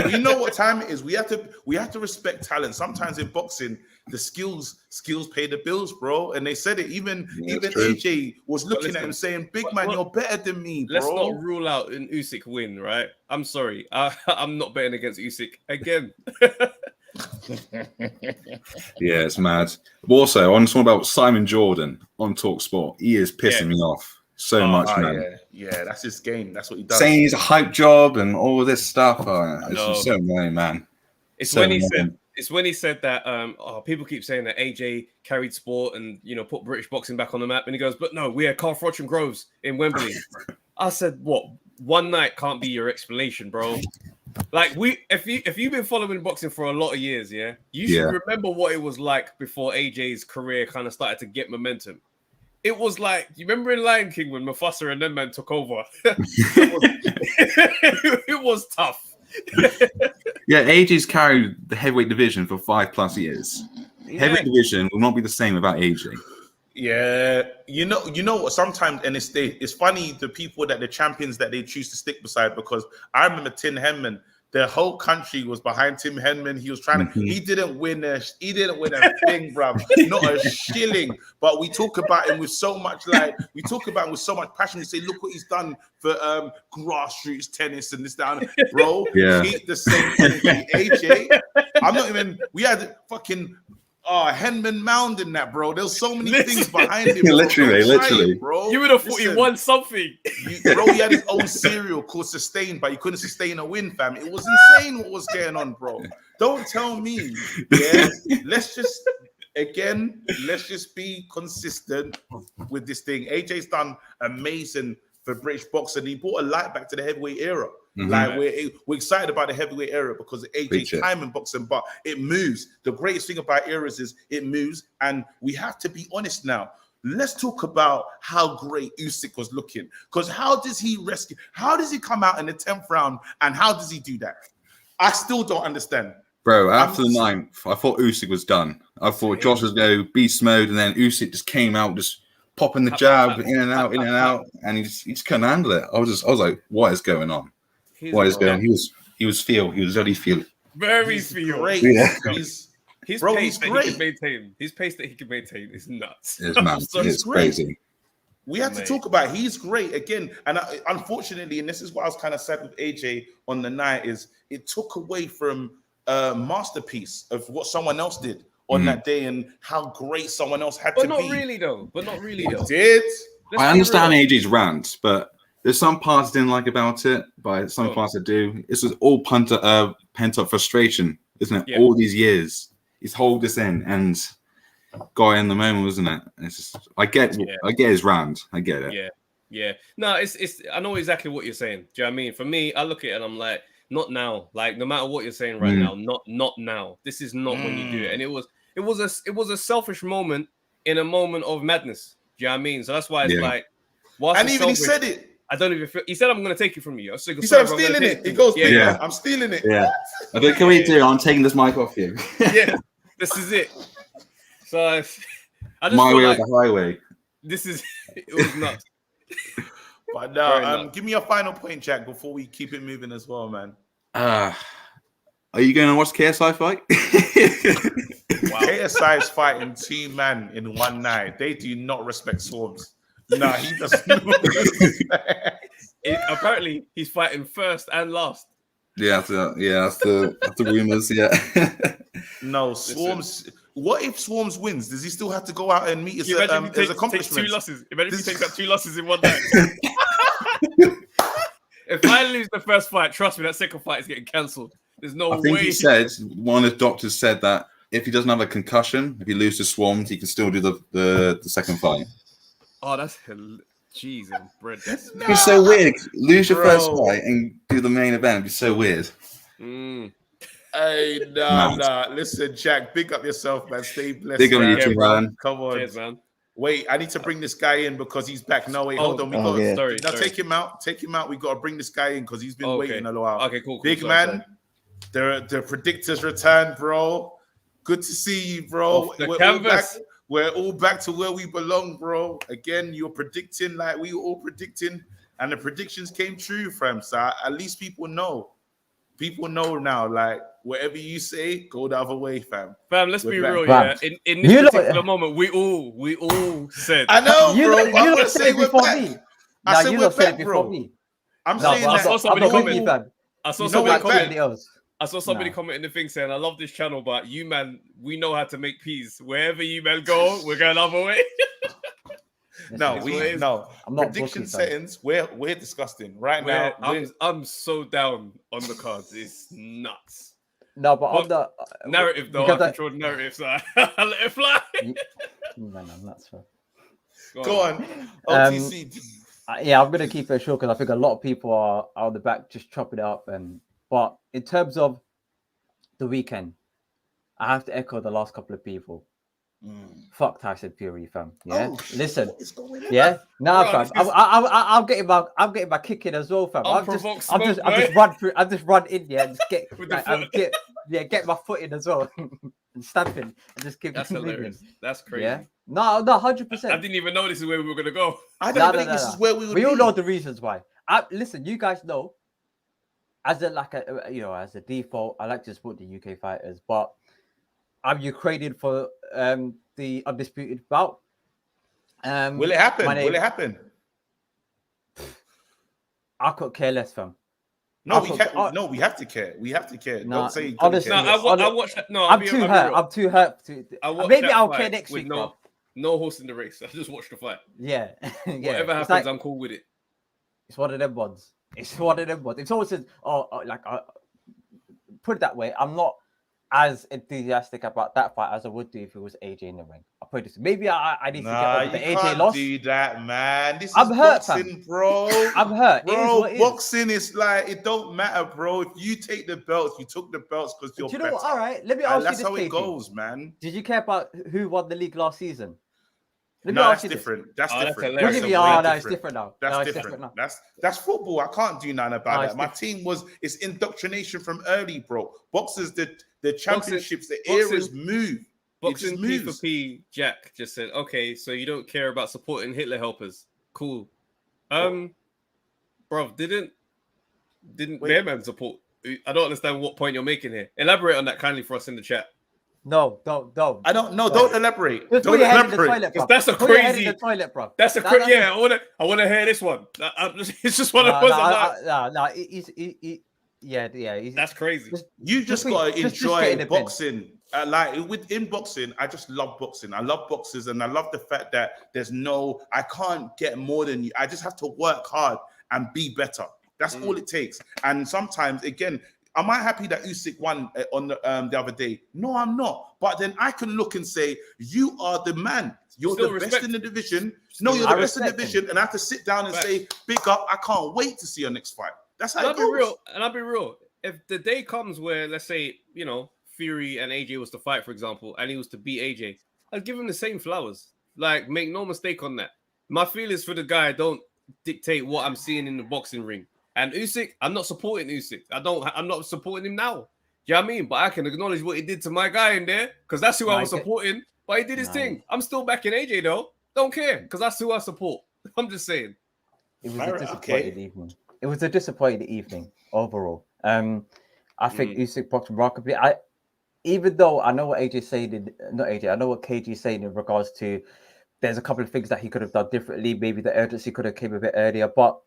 Speaker 2: You know what time it is. We have to respect talent. Sometimes in boxing, the skills pay the bills, bro. And they said it. Even
Speaker 7: true.
Speaker 2: AJ was looking at him saying, "Big man, you're better than me, bro."
Speaker 1: Let's not rule out an Usyk win, right? I'm sorry. I'm not betting against Usyk again.
Speaker 7: Yeah, it's mad. But also, on talking about Simon Jordan on Talk Sport, he is pissing me off so much, man.
Speaker 2: Yeah, that's his game. That's what he does.
Speaker 7: Saying he's a hype job and all this stuff. It's
Speaker 1: know.
Speaker 7: just so annoying, man.
Speaker 1: It's
Speaker 7: So
Speaker 1: when he
Speaker 7: annoying.
Speaker 1: said. It's when he said that. People keep saying that AJ carried sport and put British boxing back on the map, and he goes, "But no, we had Carl Froch and Groves in Wembley." I said, "What? One night can't be your explanation, bro." Like if you've been following boxing for a lot of years, yeah, you should remember what it was like before AJ's career kind of started to get momentum. It was like, you remember in Lion King when Mufasa and them men took over? It was tough.
Speaker 7: Yeah, AJ's carried the heavyweight division for 5+ years. Heavyweight division will not be the same without AJ.
Speaker 2: Yeah, you know what? Sometimes, and it's funny the people that the champions that they choose to stick beside, because I remember Tim Henman. The whole country was behind Tim Henman. He was trying to. He didn't win a thing, bruv. Not a shilling. But we talk about him with so much passion. We say, look what he's done for grassroots tennis and this down, bro.
Speaker 7: Yeah.
Speaker 2: Keep the same energy. AJ, I'm not even. We had fucking. Henman Mound in that, bro. There's so many things behind him. Bro.
Speaker 7: literally,
Speaker 2: bro.
Speaker 1: You would have thought he won something.
Speaker 2: Bro, he had his own cereal called Sustain, but he couldn't sustain a win, fam. It was insane what was going on, bro. Don't tell me. Yeah, let's just be consistent with this thing. AJ's done amazing for British boxing. He brought a light back to the heavyweight era. Like we're excited about the heavyweight era because of AJ's time in boxing, but it moves. The greatest thing about eras is it moves, and we have to be honest now. Let's talk about how great Usyk was looking. Because how does he rescue? How does he come out in the 10th round, and how does he do that? I still don't understand.
Speaker 7: Bro, after the 9th, I thought Usyk was done. I thought Josh was going to beast mode, and then Usyk just came out, just popping the jab in and out, and he just couldn't handle it. I was like, what is going on? What is going on? He was already feel.
Speaker 1: Very feel.
Speaker 2: Great.
Speaker 7: Yeah.
Speaker 1: His pace
Speaker 2: he's
Speaker 1: that
Speaker 2: great.
Speaker 1: he can maintain. His pace that he can maintain is nuts.
Speaker 7: It's mad. It's crazy.
Speaker 2: We have to talk about he's great again, and unfortunately, and this is what I was kind of sad with AJ on the night, is it took away from a masterpiece of what someone else did on that day and how great someone else had to be.
Speaker 1: But not really though.
Speaker 2: Did
Speaker 7: I understand AJ's rant, but there's some parts I didn't like about it, but some parts I do. This was all pent up frustration, isn't it?
Speaker 1: Yeah.
Speaker 7: All these years, he's hold this in and got in the moment, wasn't it? It's just, I get his rant. I get it.
Speaker 1: Yeah. No, it's. I know exactly what you're saying. Do you know what I mean? For me, I look at it and I'm like, not now. Like, no matter what you're saying right now, not now. This is not when you do it. And it was a selfish moment in a moment of madness. Do you know what I mean? So that's why it's like,
Speaker 2: and even he said it.
Speaker 1: I don't even feel. He said, "I'm going to take it from you."
Speaker 2: He said, "I'm stealing it." He goes, "Yeah, I'm stealing it."
Speaker 7: Yeah. I think, can we do? I'm taking this mic off you.
Speaker 1: Yeah, this is it. So I just
Speaker 7: my
Speaker 1: feel
Speaker 7: way
Speaker 1: like,
Speaker 7: or the highway.
Speaker 1: This is it was nuts.
Speaker 2: But no, give me your final point, Jack, before we keep it moving as well, man.
Speaker 7: Are you going to watch KSI fight?
Speaker 2: Wow. KSI is fighting 2 men in one night. They do not respect Swarms. No, he doesn't.
Speaker 1: Apparently, he's fighting first and last.
Speaker 7: Yeah, that's the rumors. Yeah.
Speaker 2: No, Swarms. What if Swarms wins? Does he still have to go out and meet his accomplishments?
Speaker 1: Takes 2 losses. Imagine if he takes out 2 losses in one night. If I lose the first fight, trust me, that second fight is getting cancelled. There's no way.
Speaker 7: I think he said, one of the doctors said that if he doesn't have a concussion, if he loses Swarms, he can still do the second fight.
Speaker 1: Oh, that's jeez and bread.
Speaker 7: It's so weird. Lose your first fight and do the main event. It'd be so weird.
Speaker 2: Hey, nah. Listen, Jack, big up yourself, man. Stay blessed.
Speaker 7: Big up you too, man.
Speaker 2: Come on.
Speaker 1: Cheers, man.
Speaker 2: Wait, I need to bring this guy in because he's back. No, wait, hold on.
Speaker 1: Sorry.
Speaker 2: Take him out. Take him out. We got to bring this guy in because he's been waiting a while.
Speaker 1: Okay, cool.
Speaker 2: Big man. The predictors return, bro. Good to see you, bro. We're all back to where we belong, bro. Again, you're predicting like we were all predicting, and the predictions came true, fam. So at least people know. People know now, like, whatever you say, go the other way, fam.
Speaker 1: Fam, let's be real, yeah. In this particular moment, we all said.
Speaker 2: I know,
Speaker 8: you
Speaker 2: bro.
Speaker 8: You said it before me.
Speaker 2: I said we're back, bro. I'm saying that.
Speaker 1: I saw somebody comment. I saw somebody comment in the thing saying, I love this channel, but you, man, we know how to make peas. Wherever you, man, go, we're going the other way.
Speaker 2: No. Prediction settings, we're disgusting right now.
Speaker 1: I'm so down on the cards. It's nuts.
Speaker 8: No, but on the
Speaker 1: narrative, though, I control the narrative, so I let it fly.
Speaker 8: No, that's fair.
Speaker 2: Go on. OTC.
Speaker 8: Yeah, I'm gonna keep it short because I think a lot of people are on the back just chopping it up. But in terms of the weekend, I have to echo the last couple of people. Fuck Tyson Fury, fam. Yeah, listen. Yeah, fam. I'm getting my kick in as well, fam. I'm just run in, yeah, and just get my foot in as well, and stamping, and just keep.
Speaker 1: That's hilarious. That's crazy.
Speaker 8: Yeah, no, 100%.
Speaker 1: I didn't even know this is where we were gonna go.
Speaker 2: I don't think this is where we would.
Speaker 8: We all know the reasons why. Listen, you guys know. As a default, I like to support the UK fighters, but I'm Ukrainian for the undisputed bout.
Speaker 2: Will it happen? Will it happen?
Speaker 8: I could care less, fam.
Speaker 2: No, we have to care. We have to care.
Speaker 8: No,
Speaker 2: don't say
Speaker 8: honestly.
Speaker 1: I watched that. No,
Speaker 8: I'm too hurt. Maybe I'll care next week.
Speaker 1: No horse in the race. I just watched the fight.
Speaker 8: Yeah.
Speaker 1: Whatever happens, I'm cool with it.
Speaker 8: It's one of them ones. If someone says, put it that way, I'm not as enthusiastic about that fight as I would do if it was AJ in the ring. I'll put this. Maybe I need to get over the AJ loss.
Speaker 2: Do that, man. This
Speaker 8: I'm
Speaker 2: is
Speaker 8: hurt,
Speaker 2: boxing,
Speaker 8: fam.
Speaker 2: bro.
Speaker 8: I'm hurt,
Speaker 2: bro. Boxing is like it don't matter, bro. If you take the belts, you took the belts because you're.
Speaker 8: Do you know what? All right, let me ask you this.
Speaker 2: That's how it goes, man.
Speaker 8: Did you care about who won the league last season?
Speaker 2: That's different. That's different.
Speaker 8: It's different now.
Speaker 2: That's different. That's football. I can't do nothing about that. My team it's indoctrination from early, bro. Boxers, the championships, the eras move.
Speaker 1: Boxing P for P. Jack just said, okay, so you don't care about supporting Hitler helpers. Cool. Bro, didn't Bearman support? I don't understand what point you're making here. Elaborate on that kindly for us in the chat.
Speaker 8: No, don't.
Speaker 2: I don't know. Don't elaborate.
Speaker 8: Just put your head in the toilet, bro.
Speaker 1: That's a crazy.
Speaker 8: In the toilet, bro.
Speaker 1: That's a crazy. Yeah, I want to hear this one. It's just one of those. That's crazy.
Speaker 2: You just gotta enjoy boxing. Within boxing, I just love boxing. I love boxers, and I love the fact that I can't get more than you. I just have to work hard and be better. That's all it takes. And sometimes, again. Am I happy that Usyk won on the other day? No, I'm not. But then I can look and say, you are the man. You're the best in the division. No, you're the best in the division. And I have to sit down and say, big up, I can't wait to see your next fight. That's how it goes. I'll
Speaker 1: be real. If the day comes where, let's say, Fury and AJ was to fight, for example, and he was to beat AJ, I'd give him the same flowers. Like, make no mistake on that. My feelings for the guy don't dictate what I'm seeing in the boxing ring. And Usyk, I'm not supporting Usyk. I'm not supporting him now. Do you know what I mean? But I can acknowledge what he did to my guy in there because that's who I was supporting. But he did his thing. I'm still backing AJ though. Don't care because that's who I support. I'm just saying.
Speaker 8: It was a disappointing evening. It was a disappointing evening overall. I think Usyk boxed remarkably. Even though I know what AJ's saying, not AJ, I know what KG's saying in regards to there's a couple of things that he could have done differently. Maybe the urgency could have came a bit earlier, but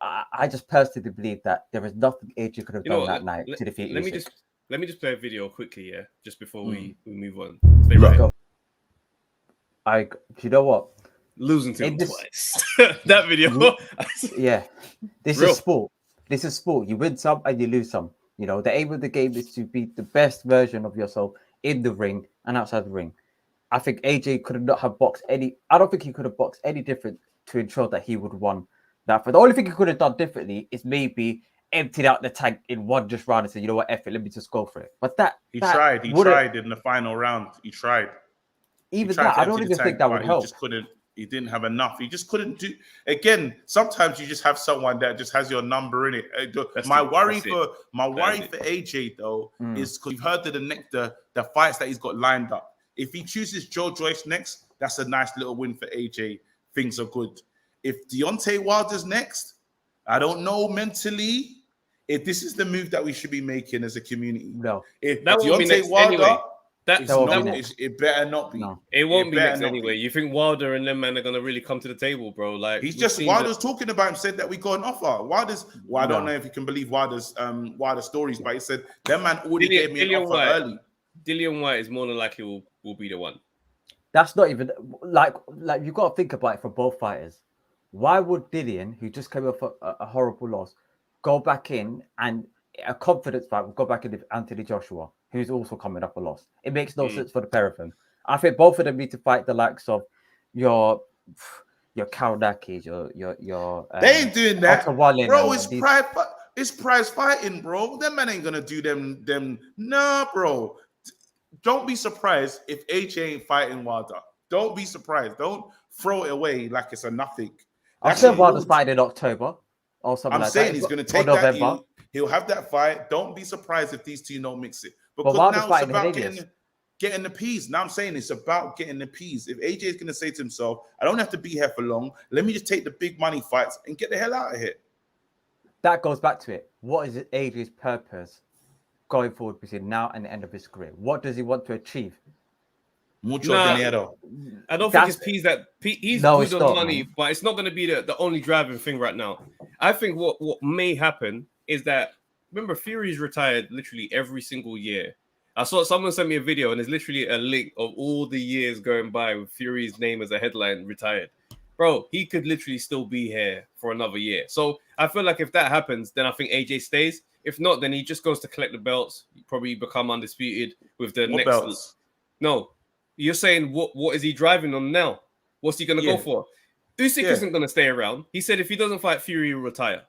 Speaker 8: I just personally believe that there is nothing AJ could have done that night to defeat Usyk.
Speaker 1: Let me just play a video quickly, yeah, just before we move on.
Speaker 8: You know what?
Speaker 1: Losing to him twice. That video.
Speaker 8: Yeah. This is sport. This is sport. You win some and you lose some. You know, the aim of the game is to be the best version of yourself in the ring and outside the ring. I think AJ could not have boxed any. I don't think he could have boxed any different to ensure that he would have won that. But the only thing he could have done differently is maybe emptied out the tank in one just round and said, you know what, F it, let me just go for it. But
Speaker 2: he tried in the final round. He tried.
Speaker 8: Even that, I don't even think that would help.
Speaker 2: He just couldn't. He didn't have enough. He just couldn't do. Again, sometimes you just have someone that just has your number in it. My worry for AJ though is because you've heard the fights that he's got lined up. If he chooses Joe Joyce next, that's a nice little win for AJ. Things are good. If Deontay Wilder's next, I don't know mentally if this is the move that we should be making as a community.
Speaker 8: No,
Speaker 1: if that won't be next anyway.
Speaker 2: It better not be.
Speaker 1: No. It won't be next anyway. You think Wilder and them man are gonna really come to the table, bro? Like
Speaker 2: Wilder's talking about him, said that we got an offer. I don't know if you can believe Wilder's stories, but he said that man already gave me an offer early.
Speaker 1: Dillian White is more than likely will be the one.
Speaker 8: That's not even like you got to think about it for both fighters. Why would Dillian, who just came off a horrible loss, go back in and a confidence fight will go back into Anthony Joshua, who's also coming up a loss? It makes no sense for the pair of them. I think both of them need to fight the likes of your Kaurakis, your
Speaker 2: they ain't doing that, bro. It's prize fighting, bro. Them man ain't gonna do them. Nah, bro. Don't be surprised if AJ ain't fighting Wilder. Don't be surprised. Don't throw it away like it's a nothing.
Speaker 8: I said Wilder's fighting in October or something.
Speaker 2: I'm saying he's going to take that. He'll have that fight. Don't be surprised if these two don't mix it. Because now it's about getting the peas. Now I'm saying it's about getting the peas. If AJ is going to say to himself, I don't have to be here for long. Let me just take the big money fights and get the hell out of here.
Speaker 8: That goes back to it. What is AJ's purpose going forward between now and the end of his career? What does he want to achieve?
Speaker 2: Mucho dinero.
Speaker 1: I don't think it's peas that he's good on money, but it's not going to be the only driving thing right now. I think what may happen is that, remember, Fury's retired literally every single year. I saw someone sent me a video and there's literally a link of all the years going by with Fury's name as a headline retired. Bro, he could literally still be here for another year. So I feel like if that happens, then I think AJ stays. If not, then he just goes to collect the belts. He probably become undisputed with the next
Speaker 2: belts?
Speaker 1: No. You're saying what is he driving on now? What's he going to go for? Usyk isn't going to stay around. He said if he doesn't fight Fury, he'll retire.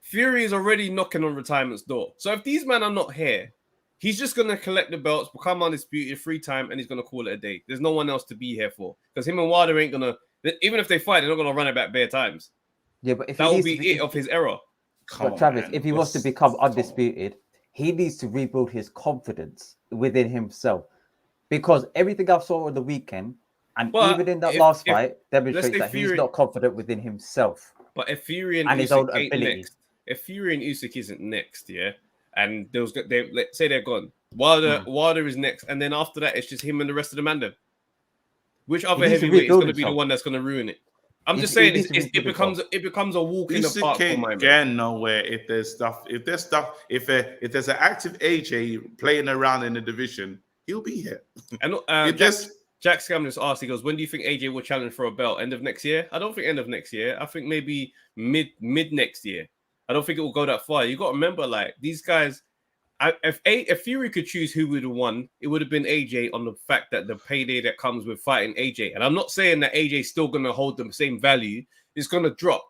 Speaker 1: Fury is already knocking on retirement's door. So if these men are not here, he's just going to collect the belts, become undisputed, free time, and he's going to call it a day. There's no one else to be here for. Because him and Wilder ain't going to, even if they fight, they're not going to run it back bare times.
Speaker 8: Yeah, but if
Speaker 1: that will be it of his era.
Speaker 8: But Travis, if he wants to become undisputed, he needs to rebuild his confidence within himself. Because everything I saw on the weekend, and even in that last fight, demonstrates that he's not confident within himself.
Speaker 1: But if Fury and
Speaker 8: his own abilities.
Speaker 1: If Fury and Usyk isn't next, and let's say they're gone, Wilder is next, and then after that, it's just him and the rest of the mandem. Which other heavyweight is going to be the one that's going to ruin it? I'm just saying it becomes a walk in the park for my man.
Speaker 2: Can't nowhere if there's an active AJ playing around in the division. He'll be here.
Speaker 1: And Jack Scam just asked, he goes, when do you think AJ will challenge for a belt? End of next year? I don't think end of next year. I think maybe mid next year. I don't think it will go that far. You got to remember, like, these guys, if Fury could choose who would have won, it would have been AJ on the fact that the payday that comes with fighting AJ. And I'm not saying that AJ's still going to hold the same value. It's going to drop,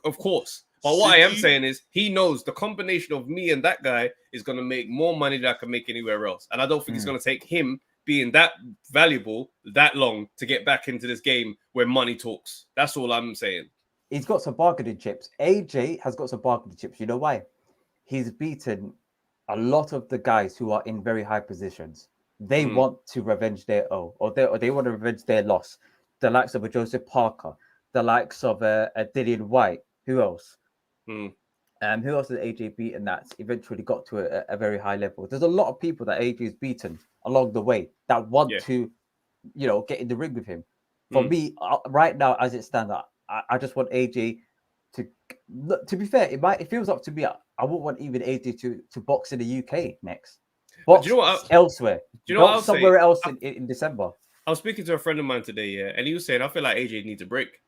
Speaker 1: of course. But what I am saying is he knows the combination of me and that guy is going to make more money than I can make anywhere else. And I don't think it's going to take him being that valuable that long to get back into this game where money talks. That's all I'm saying.
Speaker 8: He's got some bargaining chips. AJ has got some bargaining chips. You know why? He's beaten a lot of the guys who are in very high positions. They want to revenge their or they want to revenge their loss. the likes of a Joseph Parker, the likes of a Dillian White. Who else? Who else has AJ beaten that's eventually got to a very high level? There's a lot of people that AJ's beaten along the way that want to, get in the ring with him. For me, right now, as it stands, I just want AJ to be fair, it feels up to me. I wouldn't want even AJ to box in the UK next. Box
Speaker 1: do you know what
Speaker 8: elsewhere.
Speaker 1: Do you know
Speaker 8: box somewhere else in December.
Speaker 1: I was speaking to a friend of mine today, and he was saying, I feel like AJ needs a break.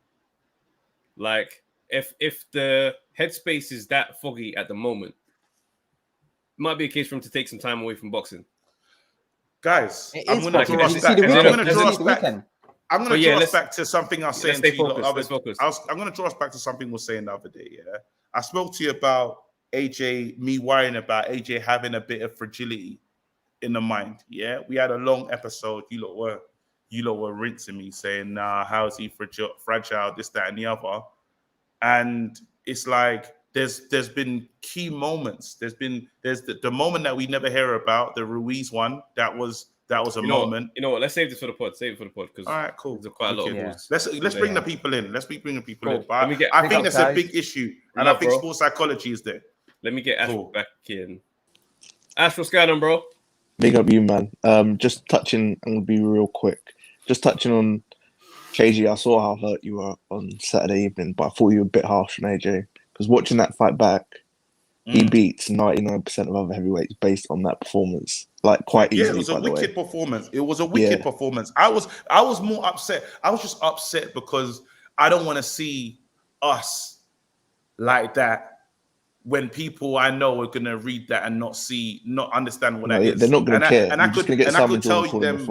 Speaker 1: Like, if the headspace is that foggy at the moment, it might be a case for him to take some time away from boxing.
Speaker 2: Guys, I'm going to draw us back. I'm going to draw us back. I'm going to draw us back to something I was saying to you. I'm going to draw us back to something we were saying the other day. Yeah, I spoke to you about AJ, me worrying about AJ having a bit of fragility in the mind. Yeah, we had a long episode. You lot were rinsing me, saying, "Nah, how is he fragile? This, that, and the other." And it's like there's been key moments. There's the moment that we never hear about, the Ruiz one. That was a moment.
Speaker 1: You know what? Let's save this for the pod. Save it for the pod because
Speaker 2: all right, cool.
Speaker 1: There's quite a lot of rules.
Speaker 2: Let's bring the people in. Let's bring the people in.
Speaker 1: But
Speaker 2: I think that's a big issue, and I think sports psychology is there.
Speaker 1: Let me get Ash back in. Ash, what's going on, bro?
Speaker 6: Big up you, man. Just touching, I'm gonna be real quick. Just touching on KG. I saw how hurt you were on Saturday evening, but I thought you were a bit harsh on AJ because watching that fight back, he beats 99% of other heavyweights based on that performance. Like quite easily.
Speaker 2: Yeah, it was a wicked performance. It was a wicked performance. I was more upset. I was just upset because I don't want to see us like that when people I know are gonna read that and not understand what that is.
Speaker 6: They're not gonna care.
Speaker 2: And I could tell them,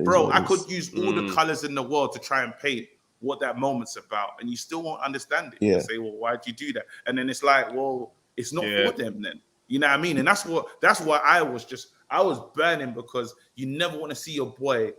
Speaker 2: bro, I could use all the colors in the world to try and paint what that moment's about, and you still won't understand it.
Speaker 6: Yeah.
Speaker 2: You say, well, why'd you do that? And then it's like, well, it's not for them then. You know what I mean? And that's why I was burning, because you never want to see your boy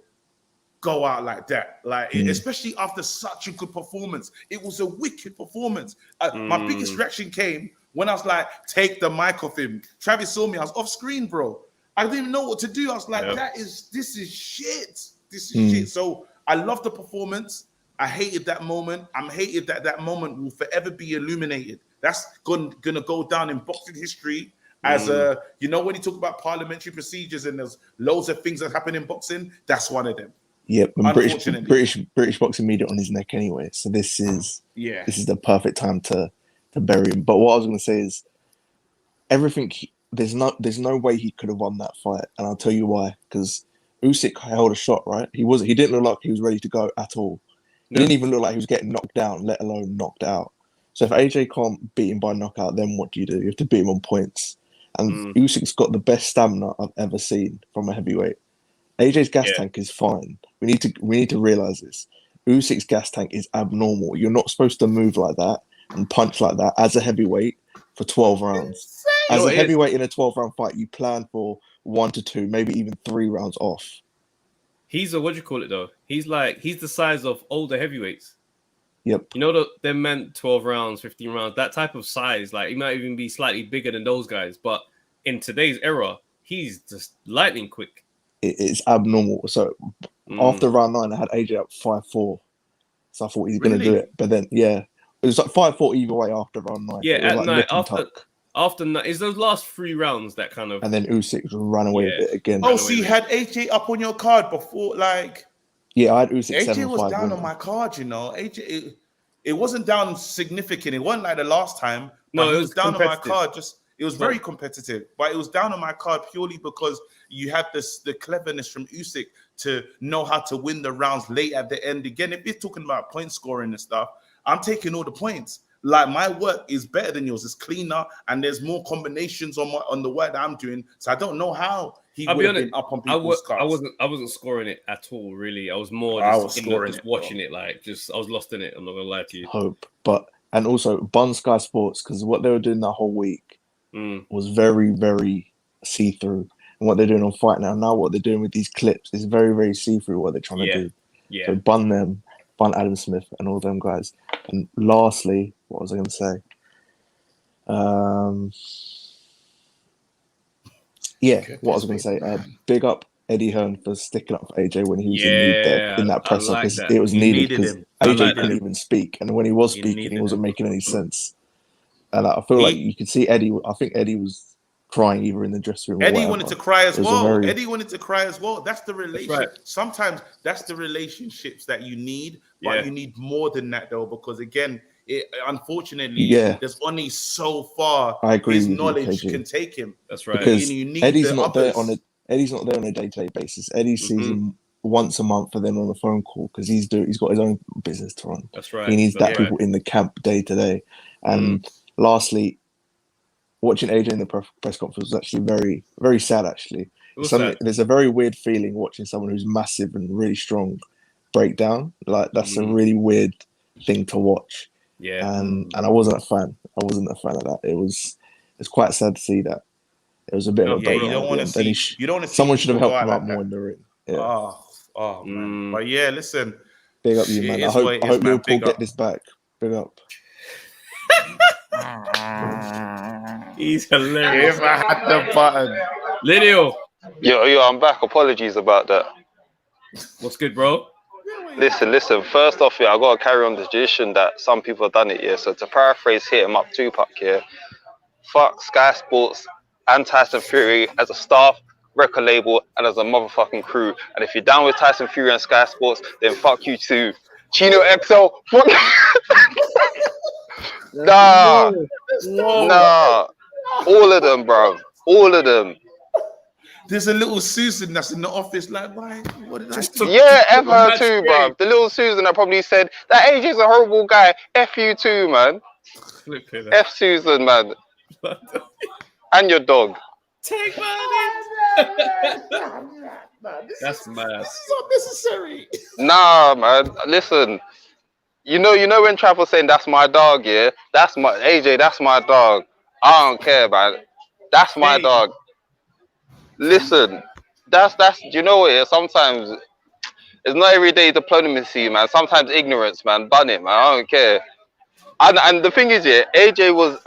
Speaker 2: go out like that. Like, especially after such a good performance. It was a wicked performance. My biggest reaction came when I was like, take the mic off him. Travis saw me. I was off screen, bro. I didn't even know what to do. I was like, this is shit. This is shit. So I love the performance. I hated that moment. I'm hated that moment will forever be illuminated. That's going to go down in boxing history as when you talk about parliamentary procedures and there's loads of things that happen in boxing, that's one of them.
Speaker 6: Yep, and British boxing media on his neck anyway. So this is the perfect time to bury him. But what I was going to say is everything. There's no way he could have won that fight, and I'll tell you why. Because Usyk held a shot, right? He didn't look like he was ready to go at all. He didn't even look like he was getting knocked down, let alone knocked out. So if AJ can't beat him by knockout, then what do? You have to beat him on points. And Usyk's got the best stamina I've ever seen from a heavyweight. AJ's gas tank is fine. We need to realize this. Usyk's gas tank is abnormal. You're not supposed to move like that and punch like that as a heavyweight for 12 rounds. As a heavyweight in a 12-round fight, you plan for 1 to 2, maybe even 3 rounds off.
Speaker 1: He's what do you call it though? He's the size of older heavyweights.
Speaker 6: Yep.
Speaker 1: You know they're meant 12 rounds, 15 rounds, that type of size. Like he might even be slightly bigger than those guys. But in today's era, he's just lightning quick.
Speaker 6: It's abnormal. So after round 9, I had AJ up 5-4. So I thought he's going to do it. But then, it was like 5-4 either way after round 9.
Speaker 1: Yeah, at night, after night, it's those last 3 rounds that kind of...
Speaker 6: And then Usyk ran away with it again.
Speaker 2: Oh, so you had AJ up on your card before, like...
Speaker 6: Yeah, I had Usyk 7-5.
Speaker 2: AJ was down on my card, you know. AJ, it wasn't down significant. It wasn't like the last time. No, it was down on my card. It was very competitive, but it was down on my card purely because you had the cleverness from Usyk to know how to win the rounds late at the end. Again, if you're talking about point scoring and stuff, I'm taking all the points. Like my work is better than yours. It's cleaner, and there's more combinations on the work that I'm doing. So I don't know how he would have been up on people's cards.
Speaker 1: I wasn't scoring it at all, really. I was more just watching it. Like I was lost in it. I'm not gonna lie to you.
Speaker 6: Hope, and also Bun Sky Sports, because what they were doing that whole week was very, very see-through. And what they're doing on Fight Now, what they're doing with these clips is very, very see-through what they're trying to do. Yeah. So bun Adam Smith and all them guys. And lastly, what was I going to say? What I was going to say. Big up Eddie Hearn for sticking up for AJ when he was in need there in that press office.
Speaker 1: that.
Speaker 6: It was needed because AJ couldn't
Speaker 2: him.
Speaker 6: even speak, and when he was speaking, he wasn't making any sense. And I feel like you could see Eddie. I think Eddie was crying either in the dressing room.
Speaker 2: Eddie wanted to cry as well.
Speaker 6: Very...
Speaker 2: Eddie wanted to cry as well. That's the relationship. Right. Sometimes that's the relationships that you need, but you need more than that though, because again, unfortunately, there's only so far his knowledge can take him.
Speaker 1: That's right.
Speaker 6: Because Eddie's not there on a day-to-day basis. Eddie sees him once a month for them on a phone call because he's got his own business to run.
Speaker 1: That's right.
Speaker 6: He needs people in the camp day to day. And lastly, watching AJ in the press conference was actually very, very sad. Actually, there's a very weird feeling watching someone who's massive and really strong break down. Like that's a really weird thing to watch.
Speaker 1: Yeah.
Speaker 6: And I wasn't a fan. I wasn't a fan of that. It's quite sad to see that. It was a bit of a
Speaker 2: you don't want to see. You don't want to see.
Speaker 6: Someone should have helped him out more in the ring. Yeah.
Speaker 2: Oh man. But yeah, listen.
Speaker 6: Big up you, man. I hope Liverpool get this back. Big up.
Speaker 1: He's hilarious.
Speaker 2: If I had the button.
Speaker 1: Lidio.
Speaker 5: Yo, I'm back. Apologies about that.
Speaker 1: What's good, bro?
Speaker 5: Listen. First off, I got to carry on the tradition that some people have done it, yeah. So to paraphrase Hit 'em Up Tupac, yeah. Fuck Sky Sports and Tyson Fury as a staff, record label, and as a motherfucking crew. And if you're down with Tyson Fury and Sky Sports, then fuck you too. Chino XL, fuck. Nah. All of them, bro. All of them.
Speaker 2: There's a little Susan that's in the office, like, why? What did I do?
Speaker 5: Yeah, F her too, bro. The little Susan that probably said that AJ's a horrible guy. F you too, man. F Susan, man. And your dog.
Speaker 1: Take money. That's mad.
Speaker 2: This is unnecessary.
Speaker 5: Nah, man. Listen. You know when Trav was saying that's my dog, yeah? That's my AJ, that's my dog. I don't care, man. That's my dog. Listen, that's you know what, yeah? Sometimes it's not every day diplomacy, man. Sometimes ignorance, man. Bun it, man. I don't care. And the thing is, yeah, AJ was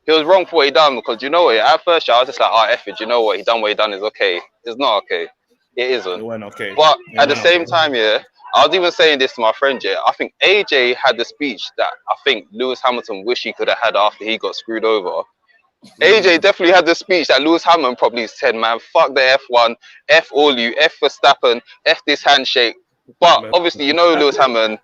Speaker 5: he was wrong for what he done, because you know what, at first I was just like, F it, you know what, he done what he done is okay. It's not okay. It isn't.
Speaker 2: It went okay.
Speaker 5: But at the same time, yeah, I was even saying this to my friend, yeah, I think AJ had the speech that I think Lewis Hamilton wish he could have had after he got screwed over. AJ definitely had the speech that Lewis Hamilton probably said, man, fuck the F1, F all you, F Verstappen, F this handshake. But obviously, you know Lewis Hamilton,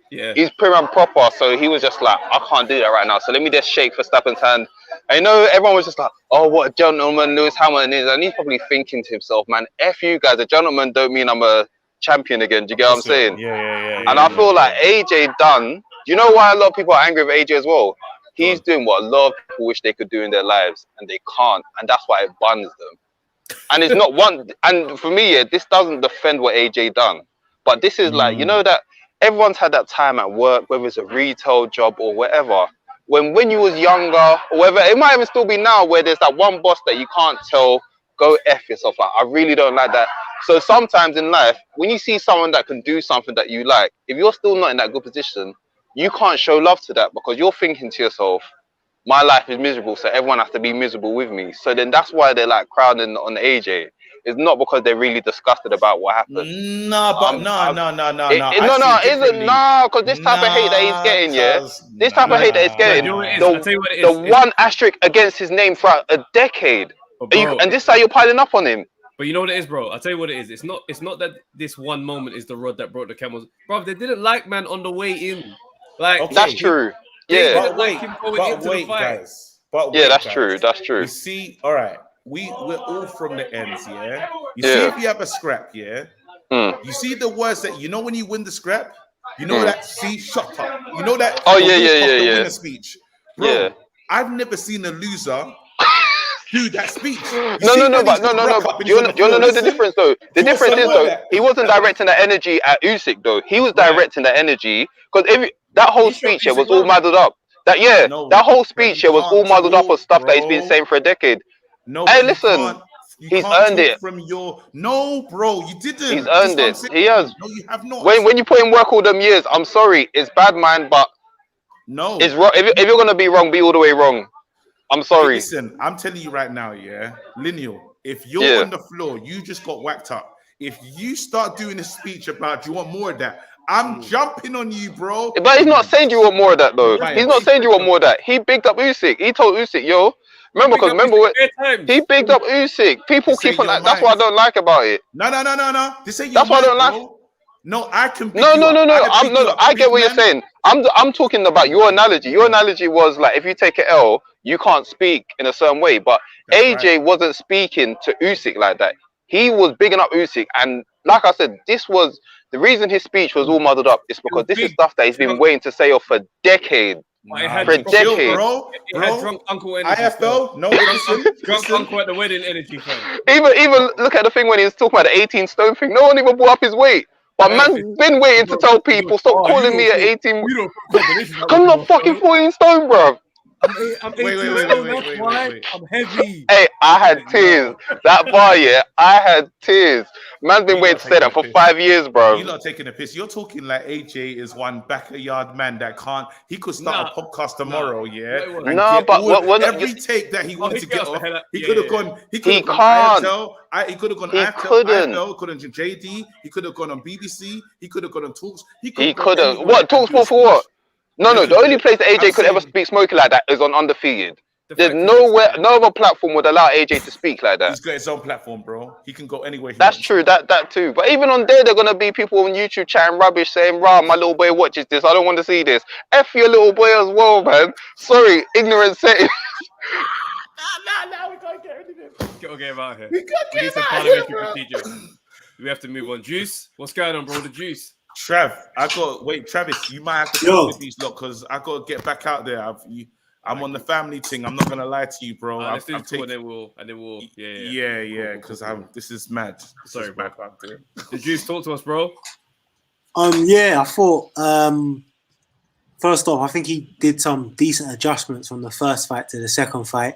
Speaker 5: he's prim and proper, so he was just like, I can't do that right now, so let me just shake Verstappen's hand. And you know, everyone was just like, oh, what a gentleman Lewis Hamilton is. And he's probably thinking to himself, man, F you guys, a gentleman don't mean I'm a champion again. Do you get what I'm saying?
Speaker 2: Yeah.
Speaker 5: And I feel like AJ done. You know why a lot of people are angry with AJ as well? He's doing what a lot of people wish they could do in their lives, and they can't, and that's why it buns them. And it's not one. And for me, yeah, this doesn't defend what AJ done, but this is like, you know, that everyone's had that time at work, whether it's a retail job or whatever. When you was younger, or whether it might even still be now, where there's that one boss that you can't tell, go F yourself. Like, I really don't like that. So sometimes in life, when you see someone that can do something that you like, if you're still not in that good position, you can't show love to that, because you're thinking to yourself, my life is miserable, so everyone has to be miserable with me. So then that's why they're like crowding on AJ. It's not because they're really disgusted about what happened.
Speaker 2: No,
Speaker 5: because this type of hate that he's getting, this type of hate that he's getting, the one asterisk against his name throughout a decade, and this is how you're piling up on him.
Speaker 1: But you know what it is, bro? I'll tell you what it is. It's not that this one moment is the rod that brought the camels. Bro, they didn't like man on the way in. Like
Speaker 5: that's true. Yeah.
Speaker 2: But wait, guys.
Speaker 5: That's true. That's true.
Speaker 2: You see, all right. We're all from the ends, yeah. You see, if you have a scrap, yeah. You see the words that you know when you win the scrap. You know that. See, shut up. You know that.
Speaker 5: Oh yeah.
Speaker 2: Winner speech, bro. I've never seen a loser do that speech.
Speaker 5: No. But you want to know the difference though? The difference is though, he wasn't directing the energy at Usyk though. He was directing the energy, because that whole speech here was all muddled up. That whole speech here was all muddled up of stuff that he's been saying for a decade.
Speaker 2: No,
Speaker 5: hey, listen, he's earned it.
Speaker 2: No, bro, you didn't.
Speaker 5: He's earned it. He has.
Speaker 2: No, you have not.
Speaker 5: When you put in work all them years, I'm sorry, it's bad, man, but
Speaker 2: no,
Speaker 5: it's wrong. If you're gonna be wrong, be all the way wrong. I'm sorry.
Speaker 2: Hey, listen, I'm telling you right now, yeah, Lineal. if you're on the floor, you just got whacked up. If you start doing a speech about, do you want more of that? I'm jumping on you, bro.
Speaker 5: But he's not saying you want more of that, though. He's not saying you want more of that. He bigged up Usyk. He told Usyk, yo, remember what he bigged up Usyk. People keep on that. That's what I don't like about it.
Speaker 2: No. This ain't
Speaker 5: that's what I don't like.
Speaker 2: No, I can.
Speaker 5: No. I get what you're saying. I'm talking about your analogy. Your analogy was like, if you take an L, you can't speak in a certain way. But AJ wasn't speaking to Usyk like that. He was bigging up Usyk, and like I said, this was the reason his speech was all muddled up. Is because this is stuff that he's been waiting to say for decades. For decades,
Speaker 2: bro.
Speaker 1: Drunk uncle energy.
Speaker 2: IFL, no,
Speaker 1: drunk uncle at the wedding energy.
Speaker 5: Even look at the thing when he was talking about the 18 stone thing. No one even brought up his weight. But man's been waiting to tell people, stop calling me at 18. I'm not fucking 14 stone, bro.
Speaker 1: I'm 18 wait. I'm heavy.
Speaker 5: Hey, I had tears. That bar, I had tears. Man's been waiting to say that for 5 years, bro.
Speaker 2: You're not taking a piss. You're talking like AJ is one backyard man that can't. He could start a podcast tomorrow,
Speaker 5: but
Speaker 2: every take that he wanted to get off, he could have gone. He could have gone IFL. He could have gone IFL. Could have gone JD. He could have gone on BBC. He could have gone on Talks.
Speaker 5: He could have. What Talksport for what? No. The only place that AJ could ever speak smoky like that is on Undefeated. There's nowhere, no other platform would allow AJ to speak like that.
Speaker 2: He's got his own platform, bro. He can go anywhere.
Speaker 5: That's true. That too. But even on there gonna be people on YouTube chatting rubbish, saying, "Rah, my little boy watches this. I don't want to see this." F your little boy as well, man. Sorry, ignorant setting.
Speaker 2: No, we can't get rid of him.
Speaker 1: Gotta get him out here.
Speaker 2: We
Speaker 1: need some parliamentary procedure. We have to move on. Juice, what's going on, bro? The Juice.
Speaker 2: Travis, you might have to come with these lot because I got to get back out there. I'm on the family thing. I'm not gonna lie to you, bro.
Speaker 1: Let's do two and then we'll.
Speaker 2: Yeah. Because this is mad.
Speaker 1: Sorry, bro. The Juice, talk to us, bro.
Speaker 9: I thought. First off, I think he did some decent adjustments from the first fight to the second fight.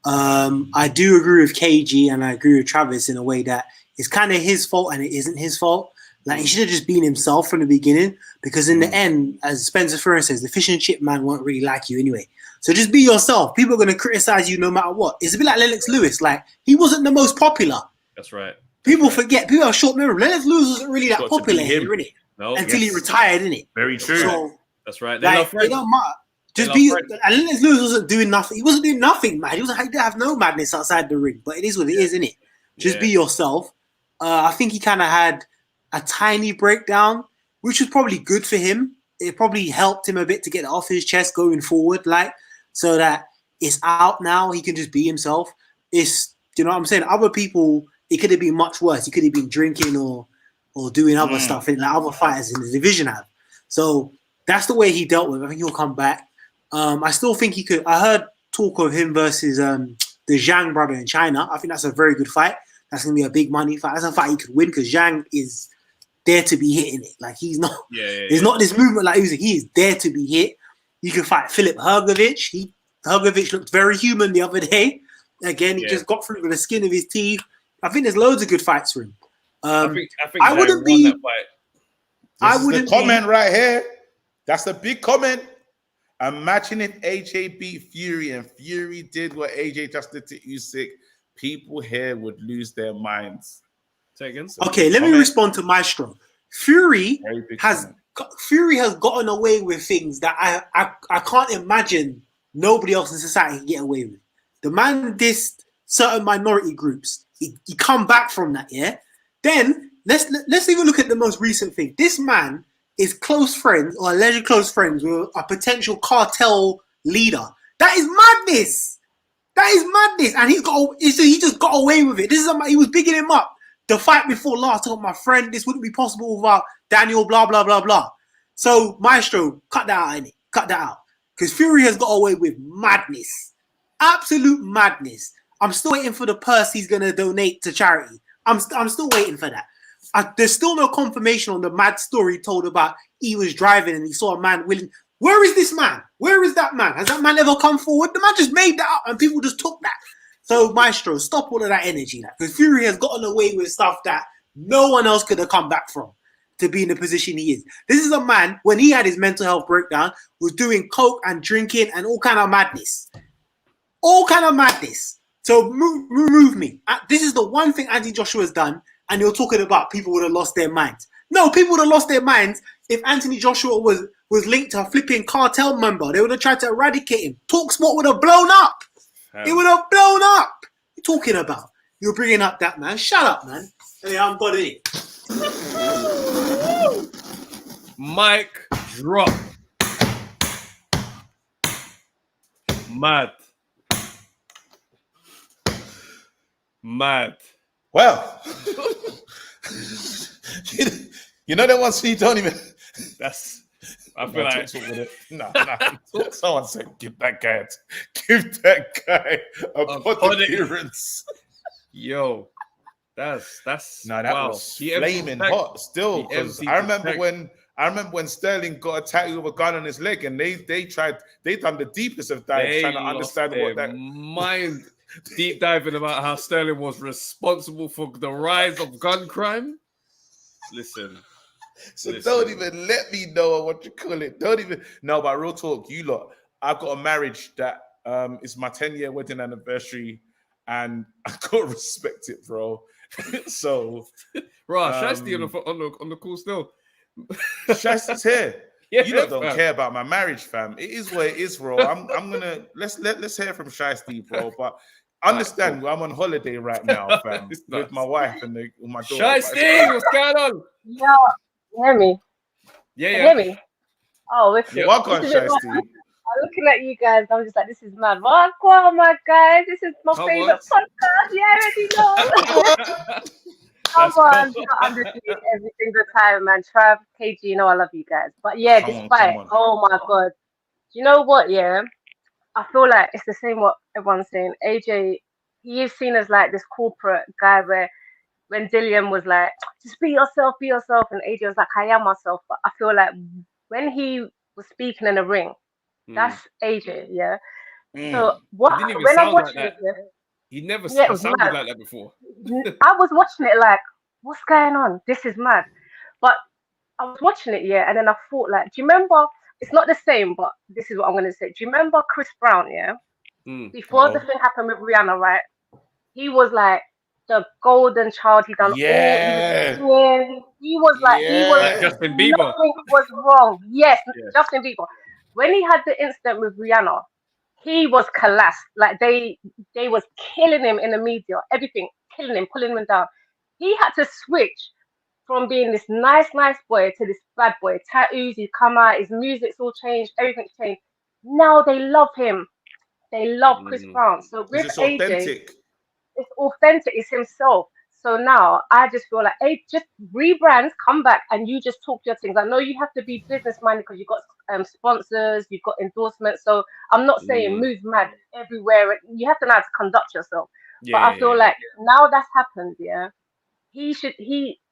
Speaker 9: I do agree with KG and I agree with Travis in a way that it's kind of his fault and it isn't his fault. Like, he should have just been himself from the beginning, because in the end, as Spencer Ferrin says, the fish and chip man won't really like you anyway. So just be yourself. People are going to criticize you no matter what. It's a bit like Lennox Lewis. Like, he wasn't the most popular.
Speaker 1: That's right.
Speaker 9: People forget. People have short memory. Lennox Lewis wasn't really that popular here, innit? Until he retired, innit?
Speaker 2: Very true.
Speaker 9: So,
Speaker 1: that's right.
Speaker 9: It don't matter. Just be. And Lennox Lewis wasn't doing nothing. He wasn't doing nothing, man. He didn't have no madness outside the ring. But it is what it is, innit? Just be yourself. I think he kind of had a tiny breakdown, which was probably good for him. It probably helped him a bit to get it off his chest going forward, like, so that it's out now. He can just be himself. It's, you know what I'm saying? Other people, it could have been much worse. He could have been drinking or doing other stuff, like other fighters in the division have. So that's the way he dealt with it. I think he'll come back. I still think he could. I heard talk of him versus the Zhang brother in China. I think that's a very good fight. That's going to be a big money fight. That's a fight he could win, because Zhang is there to be hitting it. Like, he's not. There's not this movement like Usyk. He is there to be hit. You can fight Filip Hrgović. Hrgović looked very human the other day. Again, he just got through with the skin of his teeth. I think there's loads of good fights for him.
Speaker 1: I think
Speaker 9: I wouldn't be.
Speaker 2: This is the comment right here. That's a big comment. Imagine if AJ beat Fury and Fury did what AJ just did to Usyk. People here would lose their minds.
Speaker 9: Okay, let me respond to Maestro. Fury has gotten away with things that I can't imagine nobody else in society can get away with. The man dissed certain minority groups. He come back from that, yeah? Then let's even look at the most recent thing. This man is close friends, or alleged close friends, with a potential cartel leader. That is madness. That is madness. And he just got away with it. He was bigging him up. The fight before last, I told my friend, this wouldn't be possible without Daniel, blah, blah, blah, blah. So, Maestro, cut that out, innit? Cut that out. Because Fury has got away with madness. Absolute madness. I'm still waiting for the purse he's going to donate to charity. I'm still waiting for that. There's still no confirmation on the mad story told about he was driving and he saw a man willing. Where is this man? Where is that man? Has that man ever come forward? The man just made that up and people just took that. So, Maestro, stop all of that energy. Because Fury has gotten away with stuff that no one else could have come back from to be in the position he is. This is a man, when he had his mental health breakdown, was doing coke and drinking and all kind of madness. All kind of madness. So remove me. This is the one thing Anthony Joshua has done, and you're talking about people would have lost their minds. No, people would have lost their minds if Anthony Joshua was linked to a flipping cartel member. They would have tried to eradicate him. TalkSport would have blown up. It would have blown up. What are you talking about? You're bringing up that, man. Shut up, man. Hey, I'm got it.
Speaker 1: Mic drop. Mad.
Speaker 2: Well, you know that one so you don't even.
Speaker 1: That's. I feel like
Speaker 2: no. Someone said, give that guy a pod appearance.
Speaker 1: Yo, that's
Speaker 2: no, that was flaming hot. Still, because I remember when Sterling got attacked with a gun on his leg, and they done the deepest of dives trying to understand what that
Speaker 1: mind deep diving about how Sterling was responsible for the rise of gun crime. Listen.
Speaker 2: Don't even let me know what you call it. Don't even. No, but real talk, you lot. I've got a marriage that is my 10-year wedding anniversary, and I gotta respect it, bro. So,
Speaker 1: Shiesty on the call still.
Speaker 2: Shiesty's here.
Speaker 1: Yeah,
Speaker 2: you lot don't care about my marriage, fam. It is what it is, bro. I'm gonna let's hear from Shiesty, bro. But understand, I'm on holiday right now, fam, with my wife and my daughter.
Speaker 1: Shiesty, what's going on?
Speaker 10: Yo, you hear me?
Speaker 1: Yeah.
Speaker 10: You hear me? Oh, listen.
Speaker 2: Yeah, welcome, Shiesty.
Speaker 10: I'm looking at you guys. I'm just like, this is mad. Welcome, my guys. This is my favorite podcast. You already know. Come on, I'm just doing every single time, man. Trav, KG, you know I love you guys. But yeah, despite, oh my god, you know what? Yeah, I feel like it's the same what everyone's saying. AJ, he is seen as like this corporate guy where when Dillian was like, just be yourself, and AJ was like, I am myself. But I feel like when he was speaking in the ring, that's AJ, yeah. So what? When I'm watching it,
Speaker 1: he never sounded like that before.
Speaker 10: I was watching it like, what's going on? This is mad. But I was watching it, yeah, and then I thought, like, do you remember? It's not the same, but this is what I'm going to say. Do you remember Chris Brown, yeah? Before the thing happened with Rihanna, right? He was like the golden child. He done all. He was like,
Speaker 1: like Justin Bieber.
Speaker 10: Nothing was wrong. Yes, Justin Bieber. When he had the incident with Rihanna, he was collapsed. Like they was killing him in the media, everything, killing him, pulling him down. He had to switch from being this nice boy to this bad boy. Tattoos, he come out, his music's all changed, everything's changed. Now they love him. They love Chris Brown. So with AJ,
Speaker 2: authentic.
Speaker 10: It's authentic, it's himself. So now I just feel like, hey, just rebrand, come back, and you just talk your things. I know you have to be business minded because you've got sponsors, you've got endorsements. So I'm not saying move mad everywhere. You have to know how to conduct yourself. But I feel like now that's happened,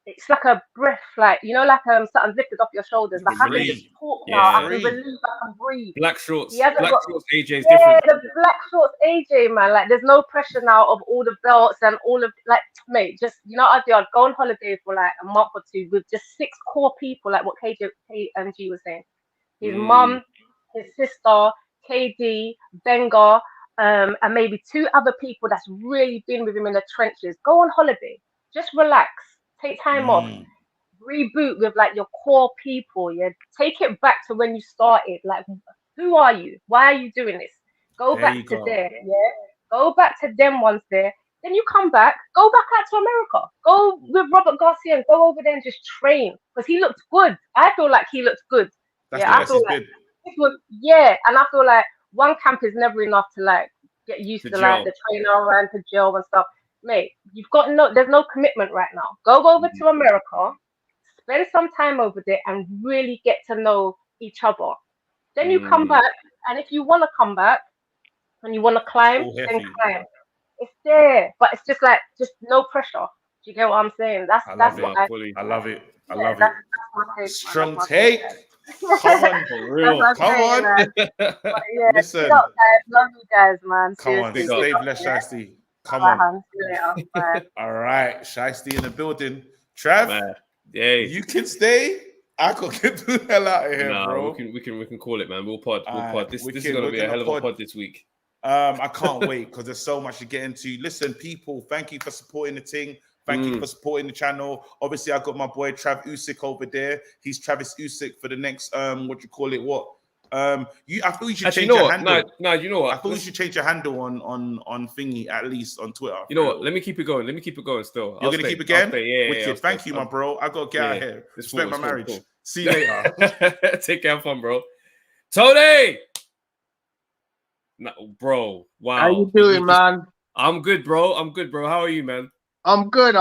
Speaker 10: it's like a breath, like, you know, like something lifted off your shoulders. Like I can just talk now, I can release, I can breathe.
Speaker 1: Black shorts
Speaker 10: AJ is
Speaker 1: different.
Speaker 10: The black shorts AJ, man. Like there's no pressure now of all the belts and all of, like, mate, just, you know what I'd do? I'd go on holiday for like a month or two with just 6 core people, like what KMG was saying. His mum, his sister, KD, Benga, and maybe 2 other people that's really been with him in the trenches. Go on holiday. Just relax. Take time off. Reboot with like your core people. Yeah. Take it back to when you started. Like, who are you? Why are you doing this? Go back to there. Yeah. Go back to them ones there. Then you come back. Go back out to America. Go with Robert Garcia and go over there and just train. Because he looked good. I feel like he looked good. I feel like it was, and I feel like one camp is never enough to like get used to like the trainer and to jail and stuff. Mate, there's no commitment right now. Go over to America, spend some time over there and really get to know each other. Then you come back, and if you want to come back and you want to climb, then climb. It's there, but it's just no pressure. Do you get what I'm saying? That's what
Speaker 2: I love it. I love it. Strong take. Come on, for real. Come on. Listen.
Speaker 10: Up, guys. Love you guys, man.
Speaker 2: Come on. Stay blessed, Shiesty. Come on. All right. Shiesty in the building. Trav, you can stay. I could get the hell out of here, bro.
Speaker 1: We can call it, man. We'll pod. This is gonna be a hell of a pod this week.
Speaker 2: I can't wait because there's so much to get into. Listen, people, thank you for supporting the thing. Thank you for supporting the channel. Obviously, I got my boy Trav Usyk over there. He's Travis Usyk for the next what you call it? What? I thought you should change your handle.
Speaker 1: No, you know what?
Speaker 2: I thought you should change your handle on thingy, at least on Twitter.
Speaker 1: You know what? Let me keep it going. Still.
Speaker 2: You're gonna keep it going?
Speaker 1: Yeah,
Speaker 2: wicked. Thank you, my bro. I gotta get out of here. Respect my marriage. Cool. See you later.
Speaker 1: Take care, fun, bro. Tony. No, bro. Wow.
Speaker 11: How you doing, man?
Speaker 1: I'm good, bro. How are you, man?
Speaker 11: I'm good.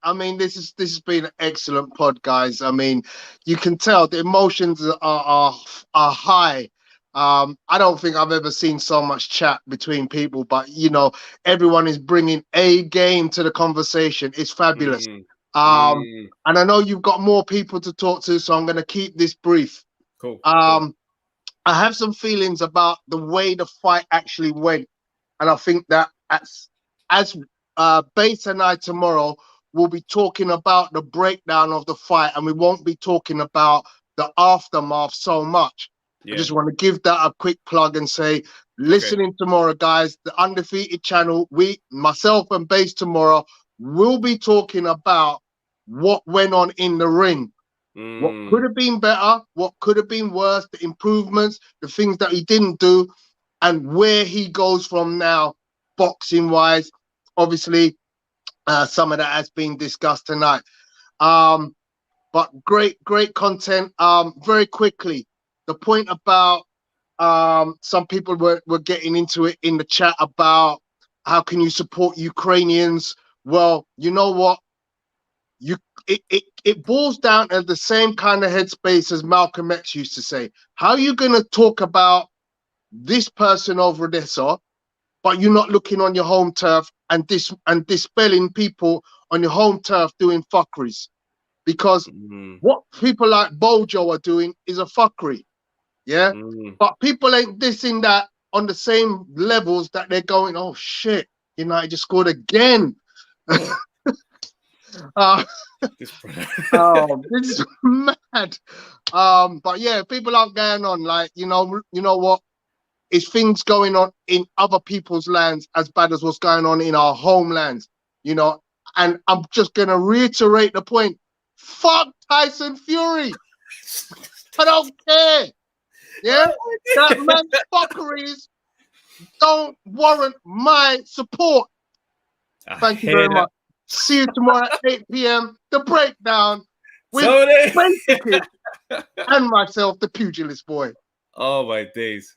Speaker 11: I mean, this has been an excellent pod, guys. I mean, you can tell the emotions are high. I don't think I've ever seen so much chat between people, but you know, everyone is bringing a game to the conversation. It's fabulous. And I know you've got more people to talk to, so I'm going to keep this brief.
Speaker 1: Cool.
Speaker 11: I have some feelings about the way the fight actually went, and I think that as Bates and I tomorrow will be talking about the breakdown of the fight, and we won't be talking about the aftermath so much. Yeah. I just want to give that a quick plug and say, listening tomorrow, guys, the Undefeated channel, myself and Bates tomorrow will be talking about what went on in the ring. What could have been better, what could have been worse, the improvements, the things that he didn't do, and where he goes from now, boxing-wise. Obviously, some of that has been discussed tonight. But great content. Very quickly, the point about some people were getting into it in the chat about how can you support Ukrainians? Well, you know what? It boils down to the same kind of headspace as Malcolm X used to say. How are you going to talk about this person over this, but you're not looking on your home turf and dispelling people on your home turf doing fuckeries? Because what people like Bojo are doing is a fuckery, yeah? But people ain't dissing that on the same levels that they're going, oh shit, United just scored again. This is mad. But yeah, people are going on like, you know what? Is things going on in other people's lands as bad as what's going on in our homelands, you know? And I'm just gonna reiterate the point. Fuck Tyson Fury. I don't care. Yeah, that man's fuckeries don't warrant my support. Thank you very much. See you tomorrow at 8 p.m. The breakdown with Kid and myself, the pugilist boy.
Speaker 1: Oh my days.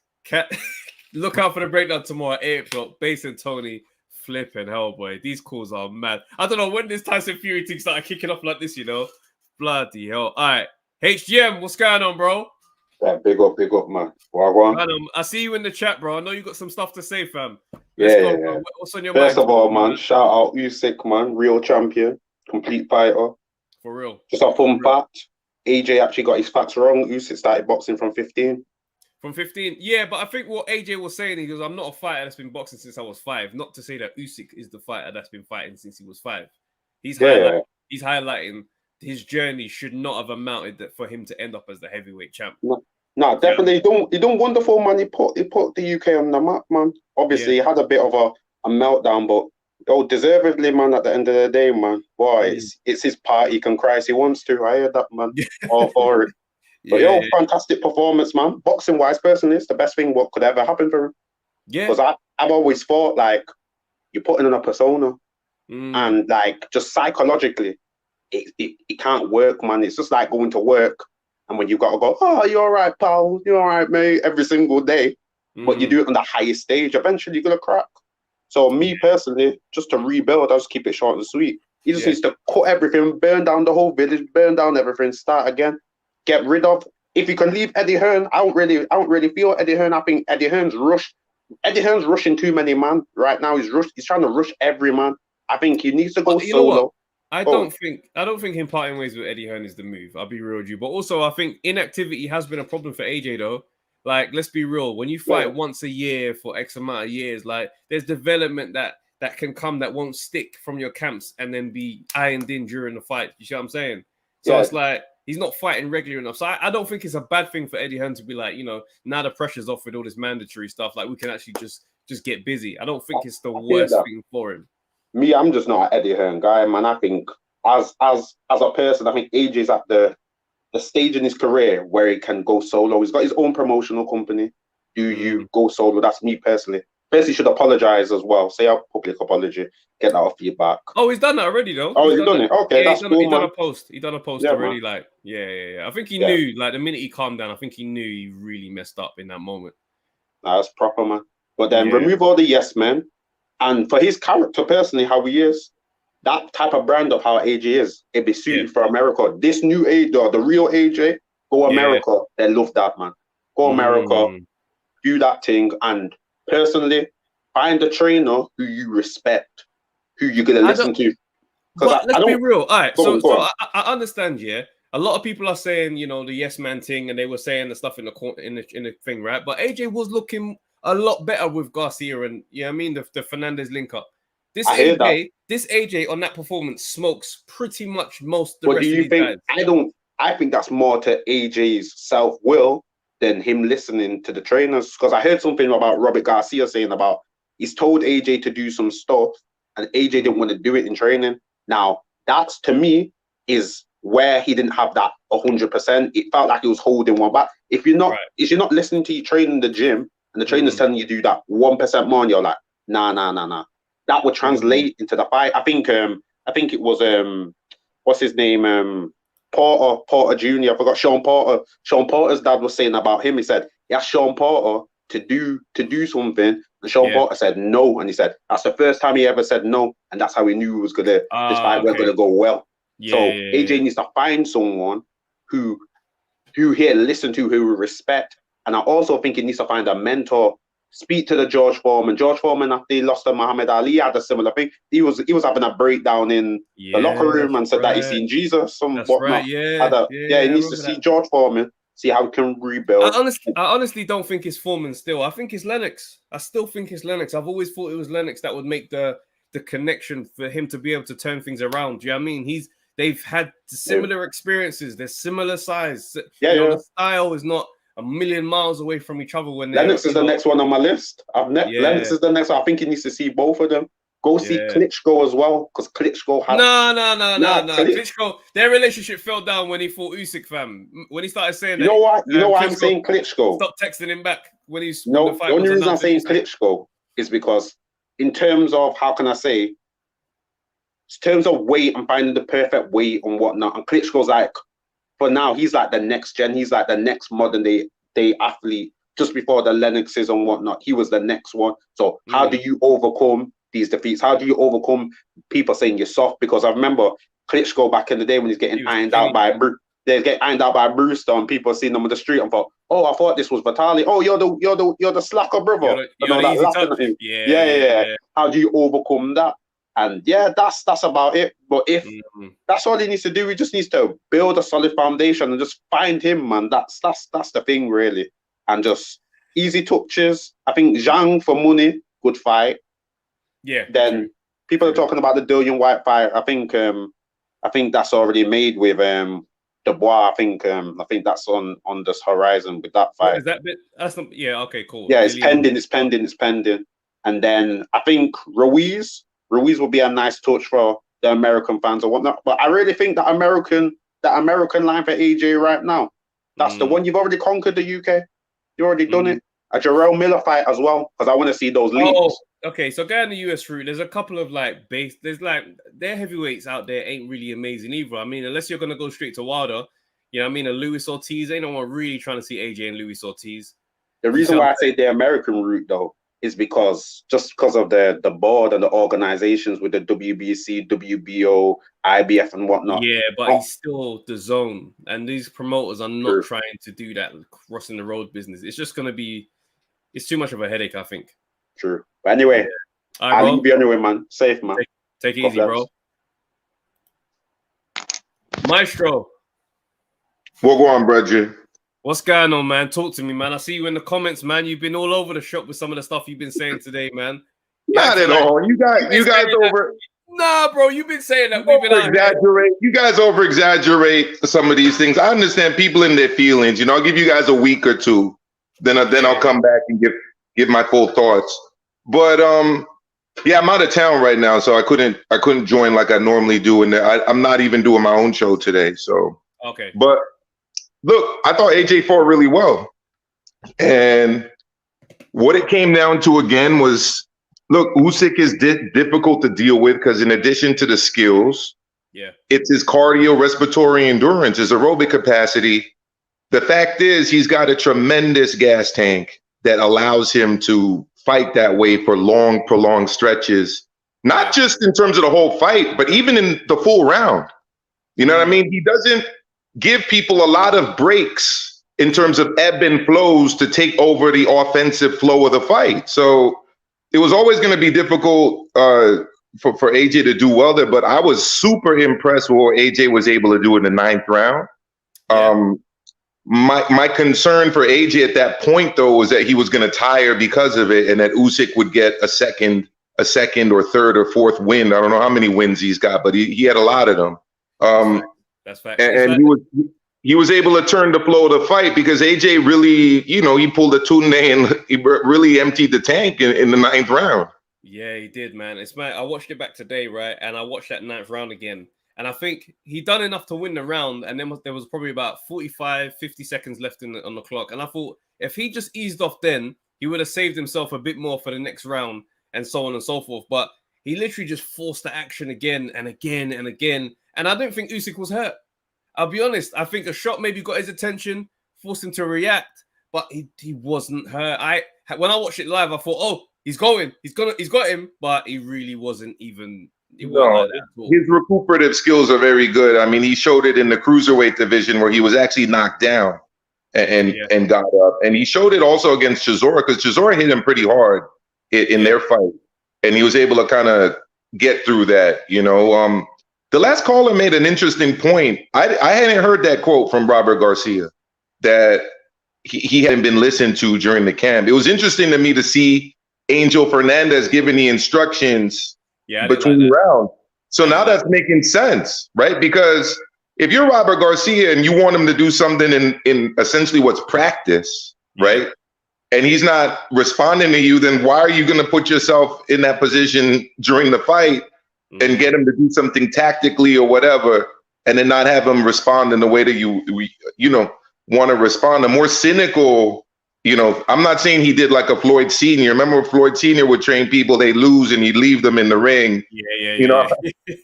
Speaker 1: Look out for the breakdown tomorrow at 8 o'clock. Bass and Tony flipping hell, boy. These calls are mad. I don't know when this Tyson Fury thing started kicking off like this, you know. Bloody hell. All right. HGM, what's going on, bro?
Speaker 12: Yeah, big up, man. Wagwan.
Speaker 1: I see you in the chat, bro. I know you got some stuff to say, fam.
Speaker 12: Yeah.
Speaker 1: What's on your mind?
Speaker 12: First of all, man, shout out Usyk, man. Real champion. Complete fighter.
Speaker 1: For real.
Speaker 12: Just a fun fact. AJ actually got his facts wrong. Usyk started boxing from 15.
Speaker 1: From 15? Yeah, but I think what AJ was saying, he goes, I'm not a fighter that's been boxing since I was 5. Not to say that Usyk is the fighter that's been fighting since he was 5. He's highlighting his journey should not have amounted for him to end up as the heavyweight champ.
Speaker 12: No, definitely. He done wonderful, man. He put the UK on the map, man. Obviously, he had a bit of a meltdown, but deservedly, man. At the end of the day, man, boy, it's his part. He can cry if he wants to. I heard that, man. All for it. But fantastic performance, man. Boxing wise, personally, it's the best thing what could ever happen for him. Yeah. Because I've always thought like you're putting in a persona, and like just psychologically, it can't work, man. It's just like going to work. And when you've got to go, oh, you're all right, pal. You're all right, mate, every single day. But you do it on the highest stage, eventually you're going to crack. So me personally, just to rebuild, I'll just keep it short and sweet. He just needs to cut everything, burn down the whole village, burn down everything, start again, get rid of. If you can leave Eddie Hearn, I don't really feel Eddie Hearn. I think Eddie Hearn's rushed. Eddie Hearn's rushing too many man right now. He's trying to rush every man. I think he needs to go solo.
Speaker 1: I don't think him parting ways with Eddie Hearn is the move. I'll be real with you. But also, I think inactivity has been a problem for AJ, though. Like, let's be real. When you fight once a year for X amount of years, like, there's development that can come that won't stick from your camps and then be ironed in during the fight. You see what I'm saying? So it's like, he's not fighting regular enough. So I don't think it's a bad thing for Eddie Hearn to be like, you know, now the pressure's off with all this mandatory stuff. Like, we can actually just just get busy. I don't think it's the worst thing for him.
Speaker 12: Me, I'm just not an Eddie Hearn guy, man. I think as a person, I think AJ's at the stage in his career where he can go solo. He's got his own promotional company. Do you go solo? That's me personally. First, he should apologize as well. Say a public apology. Get that off your back.
Speaker 1: Oh, he's done that already, though.
Speaker 12: Oh, he's done it. Okay, that's cool,
Speaker 1: He done
Speaker 12: man.
Speaker 1: a post. He done a post
Speaker 12: Yeah,
Speaker 1: already.
Speaker 12: man.
Speaker 1: Like, yeah. I think he knew. Like, the minute he calmed down, I think he knew he really messed up in that moment.
Speaker 12: Nah, that's proper, man. But then remove all the yes men, and for his character personally, how he is, that type of brand of how AJ is, it'd be suited for America. This new AJ, the real AJ, go America. They love that, man. Go America, do that thing, and personally, find a trainer who you respect, who you're gonna listen to.
Speaker 1: But let's be real. All right, so I understand. Yeah, a lot of people are saying, you know, the yes man thing, and they were saying the stuff in the thing, right? But AJ was looking a lot better with Garcia, and I mean the Fernandez link up. This AJ on that performance smokes pretty much most the rest of these guys.
Speaker 12: I think that's more to AJ's self-will than him listening to the trainers. Because I heard something about Robert Garcia saying about he's told AJ to do some stuff and AJ didn't want to do it in training. Now, that's to me is where he didn't have that 100%. It felt like he was holding one back. If you're not listening to you train in the gym and the trainer's telling you to do that 1% more and you're like, nah. That would translate into the fight. I think it was what's his name? Porter Jr. I forgot Sean Porter. Sean Porter's dad was saying about him. He said he asked Sean Porter to do something, and Sean Porter said no. And he said that's the first time he ever said no, and that's how he knew it was this fight was gonna go well. AJ needs to find someone who he'll listen to, who will respect. And I also think he needs to find a mentor. Speak to the George Foreman. George Foreman, after he lost to Muhammad Ali, had a similar thing. He was having a breakdown in the locker room and said that he's seen Jesus and whatnot. He needs to see George Foreman, see how he can rebuild.
Speaker 1: I honestly don't think it's Foreman still. I think it's Lennox. I still think it's Lennox. I've always thought it was Lennox that would make the connection for him to be able to turn things around. Do you know what I mean? They've had similar experiences. They're similar size. The style is not a million miles away from each other. When
Speaker 12: Lennox is the next one on my list. Lennox is the next one. I think he needs to see both of them. Go see Klitschko as well, because Klitschko had
Speaker 1: no. Klitschko, their relationship fell down when he fought Usyk, fam. When he started saying
Speaker 12: you know why I'm saying Klitschko.
Speaker 1: Stop texting him back when he's
Speaker 12: the only reason I'm saying Klitschko is because in terms of in terms of weight and finding the perfect weight and whatnot, and Klitschko's like, for now, he's like the next gen. He's like the next modern day athlete. Just before the Lennoxes and whatnot, he was the next one. So how do you overcome these defeats? How do you overcome people saying you're soft? Because I remember Klitschko back in the day when he's getting ironed out by Brewster, and people seeing him on the street and thought, "Oh, I thought this was Vitali. Oh, you're the slacker brother." Yeah. How do you overcome that? And that's about it. But if that's all he needs to do, he just needs to build a solid foundation and just find him, man. That's the thing, really. And just easy touches. I think Zhang for money, good fight.
Speaker 1: Yeah.
Speaker 12: Then people are talking about the Dillian White fight. I think that's already made with Dubois. I think that's on this horizon with that fight.
Speaker 1: Is that bit? Okay, cool.
Speaker 12: Yeah, it's pending. And then I think Ruiz will be a nice touch for the American fans or whatnot. But I really think that American line for AJ right now, that's the one. You've already conquered the UK. You already done it. A Jarrell Miller fight as well, because I want to see those leagues.
Speaker 1: Oh, okay. So going the US route, there's a couple of their heavyweights out there ain't really amazing either. I mean, unless you're gonna go straight to Wilder, you know what I mean? A Luis Ortiz, ain't no one really trying to see AJ and Luis Ortiz.
Speaker 12: The reason why I say the American route though is because of the board and the organizations with the WBC, WBO, IBF and whatnot.
Speaker 1: Yeah, but he's still the zone. And these promoters are not trying to do that crossing the road business. It's just going to be, it's too much of a headache, I think.
Speaker 12: True. But anyway, I'll leave you anyway, man. Safe, man.
Speaker 1: Take it easy, bro. Maestro.
Speaker 13: What go on, Bridget?
Speaker 1: What's going on, man? Talk to me, man. I see you in the comments, man. You've been all over the shop with some of the stuff you've been saying today, man.
Speaker 13: Not at all. You guys over.
Speaker 1: Nah, bro, you've been saying that. We've been
Speaker 13: exaggerate. You guys over exaggerate some of these things. I understand people in their feelings. You know, I'll give you guys a week or two, then I'll come back and give my full thoughts. But yeah, I'm out of town right now, so I couldn't join like I normally do, and I'm not even doing my own show today. So
Speaker 1: okay.
Speaker 13: But look, I thought AJ fought really well, and what it came down to again was, look, Usyk is difficult to deal with because in addition to the skills, it's his cardio, respiratory endurance, his aerobic capacity. The fact is, he's got a tremendous gas tank that allows him to fight that way for long, prolonged stretches, not just in terms of the whole fight, but even in the full round. You know what I mean? He doesn't give people a lot of breaks in terms of ebb and flows to take over the offensive flow of the fight. So it was always going to be difficult for AJ to do well there, but I was super impressed with what AJ was able to do in the 9th round. My concern for AJ at that point, though, was that he was going to tire because of it, and that Usyk would get a second or third or fourth win. I don't know how many wins he's got, but he had a lot of them.
Speaker 1: That's fact.
Speaker 13: And he was able to turn the flow of the fight because AJ really, he pulled a Tunde and he really emptied the tank in the 9th round.
Speaker 1: Yeah, he did, man. I watched it back today, right? And I watched that 9th round again. And I think he done enough to win the round. And then there was probably about 45, 50 seconds left on the clock. And I thought if he just eased off then, he would have saved himself a bit more for the next round and so on and so forth. But he literally just forced the action again and again and again. And I don't think Usyk was hurt. I'll be honest. I think a shot maybe got his attention, forced him to react, but he wasn't hurt. When I watched it live, I thought, oh, he's got him, but he really wasn't even. Like
Speaker 13: his recuperative skills are very good. I mean, he showed it in the cruiserweight division where he was actually knocked down and got up, and he showed it also against Chisora because Chisora hit him pretty hard in their fight, and he was able to kind of get through that. The last caller made an interesting point. I hadn't heard that quote from Robert Garcia that he hadn't been listened to during the camp. It was interesting to me to see Angel Fernandez giving the instructions between rounds. So now that's making sense, right? Because if you're Robert Garcia and you want him to do something in essentially what's practice, right? And he's not responding to you, then why are you going to put yourself in that position during the fight and get him to do something tactically or whatever, and then not have him respond in the way that you want to respond? A more cynical, I'm not saying he did like a Floyd Sr. Remember Floyd Sr. would train people, they lose and he'd leave them in the ring.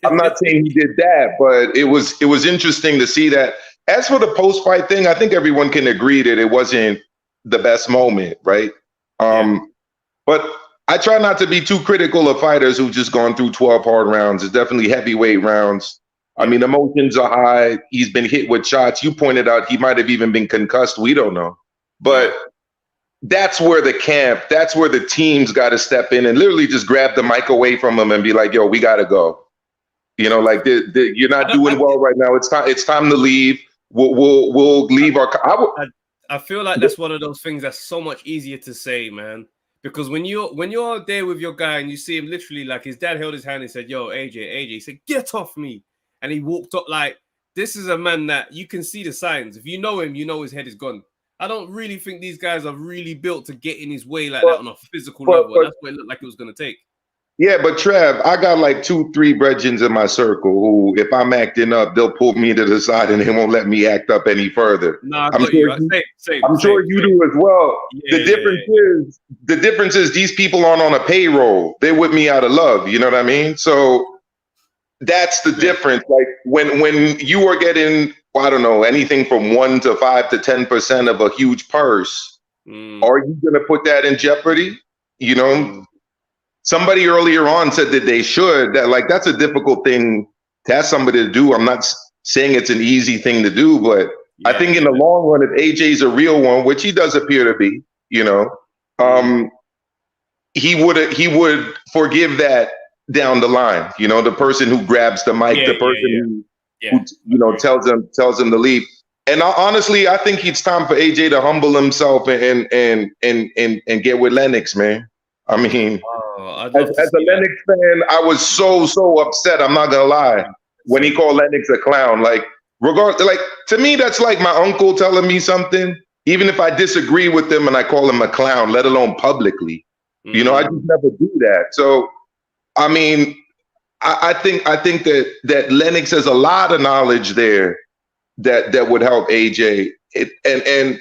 Speaker 13: I'm not saying he did that, but it was interesting to see that. As for the post-fight thing, I think everyone can agree that it wasn't the best moment, right? But I try not to be too critical of fighters who've just gone through 12 hard rounds. It's definitely heavyweight rounds. I mean, emotions are high. He's been hit with shots. You pointed out he might have even been concussed. We don't know. But that's where that's where the team's got to step in and literally just grab the mic away from him and be like, yo, we got to go. You're not doing well right now. It's time to leave. We'll leave
Speaker 1: I feel like that's one of those things that's so much easier to say, man. Because when you're there with your guy and you see him literally, like, his dad held his hand and said, yo, AJ, he said, get off me. And he walked up. Like, this is a man that you can see the signs. If you know him, you know his head is gone. I don't really think these guys are really built to get in his way like that on a physical level. That's what it looked like it was going to take.
Speaker 13: Yeah, but Trev, I got like 2-3 brethrens in my circle who, if I'm acting up, they'll pull me to the side and they won't let me act up any further.
Speaker 1: No,
Speaker 13: I'm sure you do as well. The difference is these people aren't on a payroll. They're with me out of love. You know what I mean? So that's the difference. Like when you are getting, I don't know, anything from 1 to 5 to 10% of a huge purse, are you going to put that in jeopardy? Somebody earlier on said that they should. That's a difficult thing to ask somebody to do. I'm not saying it's an easy thing to do, but I think in the long run, if AJ's a real one, which he does appear to be, he would forgive that down the line. The person who grabs the mic, the person who tells him to leave. And honestly, I think it's time for AJ to humble himself and get with Lennox, man. I mean, as a Lennox fan, I was so upset. I'm not gonna lie. When he called Lennox a clown, to me, that's like my uncle telling me something. Even if I disagree with him and I call him a clown, let alone publicly, You know, I just never do that. So, I mean, I think that Lennox has a lot of knowledge there that would help AJ. And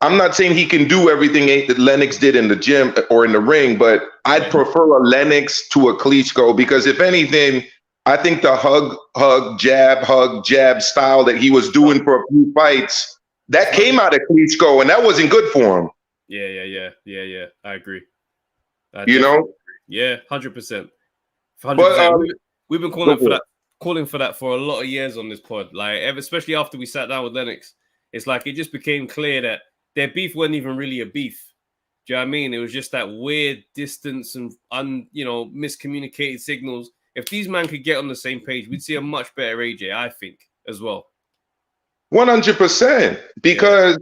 Speaker 13: I'm not saying he can do everything that Lennox did in the gym or in the ring, but I'd prefer a Lennox to a Klitschko, because if anything, I think the hug, jab style that he was doing for a few fights, that came out of Klitschko, and that wasn't good for him.
Speaker 1: Yeah. I agree.
Speaker 13: You know?
Speaker 1: Yeah, 100%. 100%. We've been calling for that for a lot of years on this pod. Like, especially after we sat down with Lennox, it's like it just became clear that their beef wasn't even really a beef. Do you know what I mean? It was just that weird distance and miscommunicated signals. If these men could get on the same page, we'd see a much better AJ, I think, as well.
Speaker 13: 100%. Because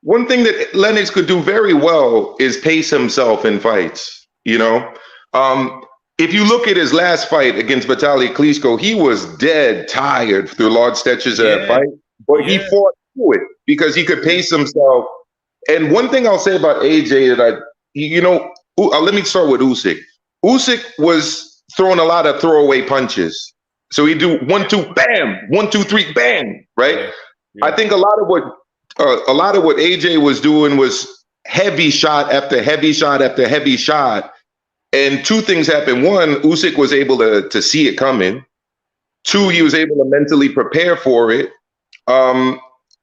Speaker 13: one thing that Lennox could do very well is pace himself in fights. You know, if you look at his last fight against Vitaly Klitschko, he was dead tired through large stretches of that fight, but he fought through it because he could pace himself. And one thing I'll say about AJ let me start with Usyk. Usyk was throwing a lot of throwaway punches. So he'd do 1, 2, bam, 1, 2, 3, bam, right? I think a lot of what AJ was doing was heavy shot after heavy shot after heavy shot. And two things happened. One, Usyk was able to see it coming. Two, he was able to mentally prepare for it.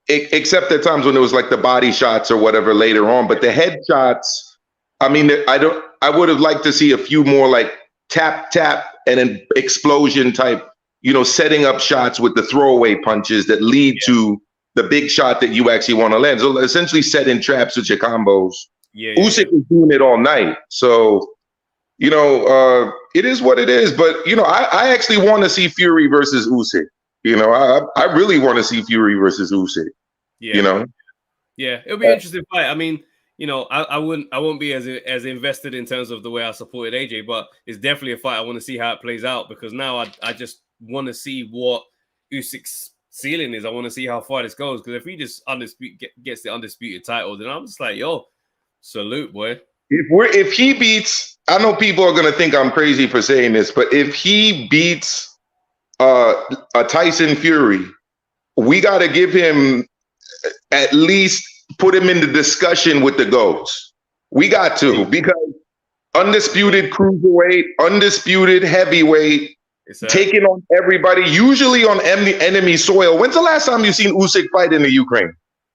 Speaker 13: Except at times when it was like the body shots or whatever later on. But the head shots, I mean, I would have liked to see a few more like tap, and an explosion type, setting up shots with the throwaway punches that lead to the big shot that you actually want to land. So essentially setting traps with your combos. Usyk was doing it all night. So, it is what it is. But, I actually want to see Fury versus Usyk. I really want to see Fury versus Usyk.
Speaker 1: Yeah, it'll be an interesting fight. I mean, I won't be as invested in terms of the way I supported AJ, but it's definitely a fight I want to see how it plays out, because now I just want to see what Usyk's ceiling is. I want to see how far this goes, because if he just gets the undisputed title, then I'm just like, yo, salute, boy.
Speaker 13: If he beats, I know people are gonna think I'm crazy for saying this, but if he beats a Tyson Fury, we got to give him at least put him in the discussion with the GOATs. We got to, because undisputed cruiserweight, undisputed heavyweight, taking on everybody, usually on enemy soil. When's the last time you seen Usyk fight in the Ukraine?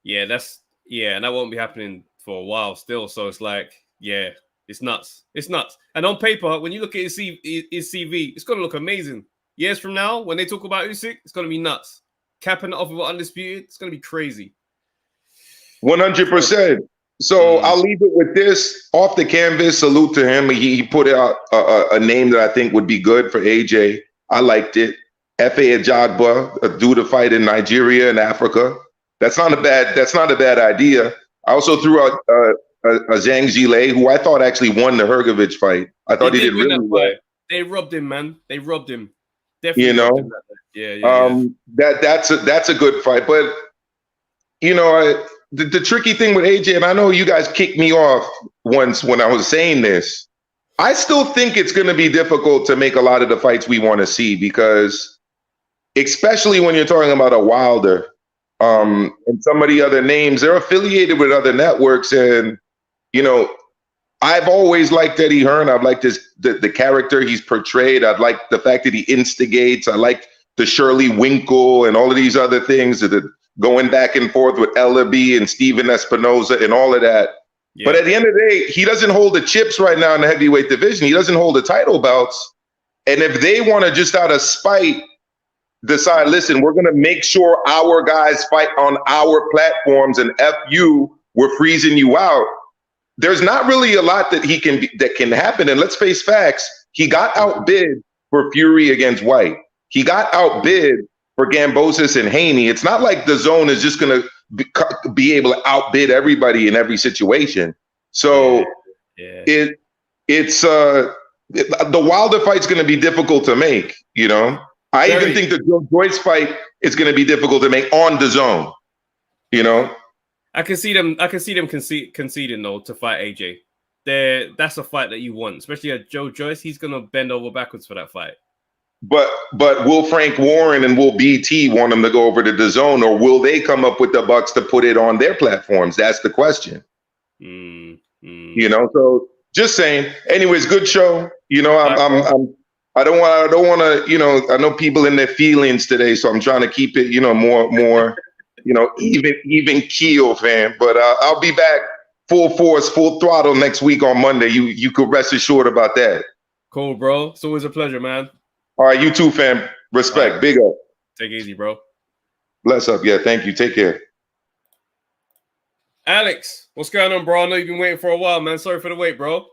Speaker 1: And that won't be happening for a while still. So it's like, it's nuts. It's nuts. And on paper, when you look at his CV, it's going to look amazing. Years from now, when they talk about Usyk, it's going to be nuts. Capping it off with undisputed, it's going to be crazy.
Speaker 13: 100%. So I'll leave it with this. Off the canvas, salute to him. He put out a name that I think would be good for AJ. I liked it. Efe Ajagba, a dude to fight in Nigeria and Africa. That's not a bad idea. I also threw out a Zhang Zhile, who I thought actually won the Hergovich fight. I thought he did really well.
Speaker 1: They robbed him, man. They robbed him. Definitely robbed him that
Speaker 13: that's a good fight. But the tricky thing with AJ, and I know you guys kicked me off once when I was saying this, I still think it's going to be difficult to make a lot of the fights we want to see, because especially when you're talking about a Wilder and some of the other names, they're affiliated with other networks. And, I've always liked Eddie Hearn. I've liked the character he's portrayed. I've liked the fact that he instigates. I like the Shirley Winkle and all of these other things, that going back and forth with Ellaby and Steven Espinoza and all of that. But at the end of the day, he doesn't hold the chips right now in the heavyweight division. He doesn't hold the title belts. And if they want to just out of spite decide, listen, we're going to make sure our guys fight on our platforms, and F you, we're freezing you out, there's not really a lot that can happen. And let's face facts. He got outbid for Fury against White. He got outbid for Gambosis and Haney. It's not like the zone is just going to be able to outbid everybody in every situation. So it's the Wilder fight's going to be difficult to make. I even think the Joe Joyce fight is going to be difficult to make on the zone. I can see them conceding though to fight AJ.
Speaker 1: that's a fight that you want, especially at Joe Joyce. He's gonna bend over backwards for that fight.
Speaker 13: But will Frank Warren and will BT want him to go over to DAZN, or will they come up with the bucks to put it on their platforms? That's the question. You know, so just saying. Anyways, good show. You know, I don't want to. You know, I know people in their feelings today, so I'm trying to keep it, you know, more, you know, even keel, fam. But I'll be back full force, full throttle next week on Monday. You could rest assured about that.
Speaker 1: Cool, bro. It's always a pleasure, man.
Speaker 13: All right, you too, fam. Respect. Right. Big up.
Speaker 1: Take it easy, bro.
Speaker 13: Bless up. Yeah, thank you. Take care.
Speaker 1: Alex, what's going on, bro? I know you've been waiting for a while, man. Sorry for the wait, bro.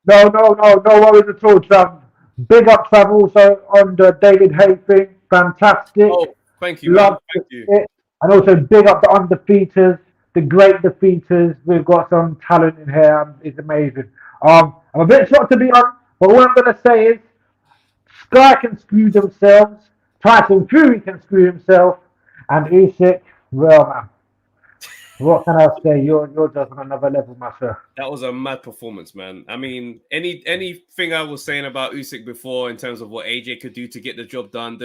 Speaker 14: No worries at all, Trav. Big up, Trav, also on the David Hay thing. Fantastic.
Speaker 1: Oh, thank you, man. Thank you.
Speaker 14: And also big up the undefeaters, the great defeaters. We've got some talent in here. It's amazing. I'm a bit shocked to be on, but all I'm going to say is Sky can screw themselves, Tyson Fury can screw himself, and Usyk, well, man, what can I say? You're just on another level, my sir.
Speaker 1: That was a mad performance, man. I mean, anything I was saying about Usyk before in terms of what AJ could do to get the job done,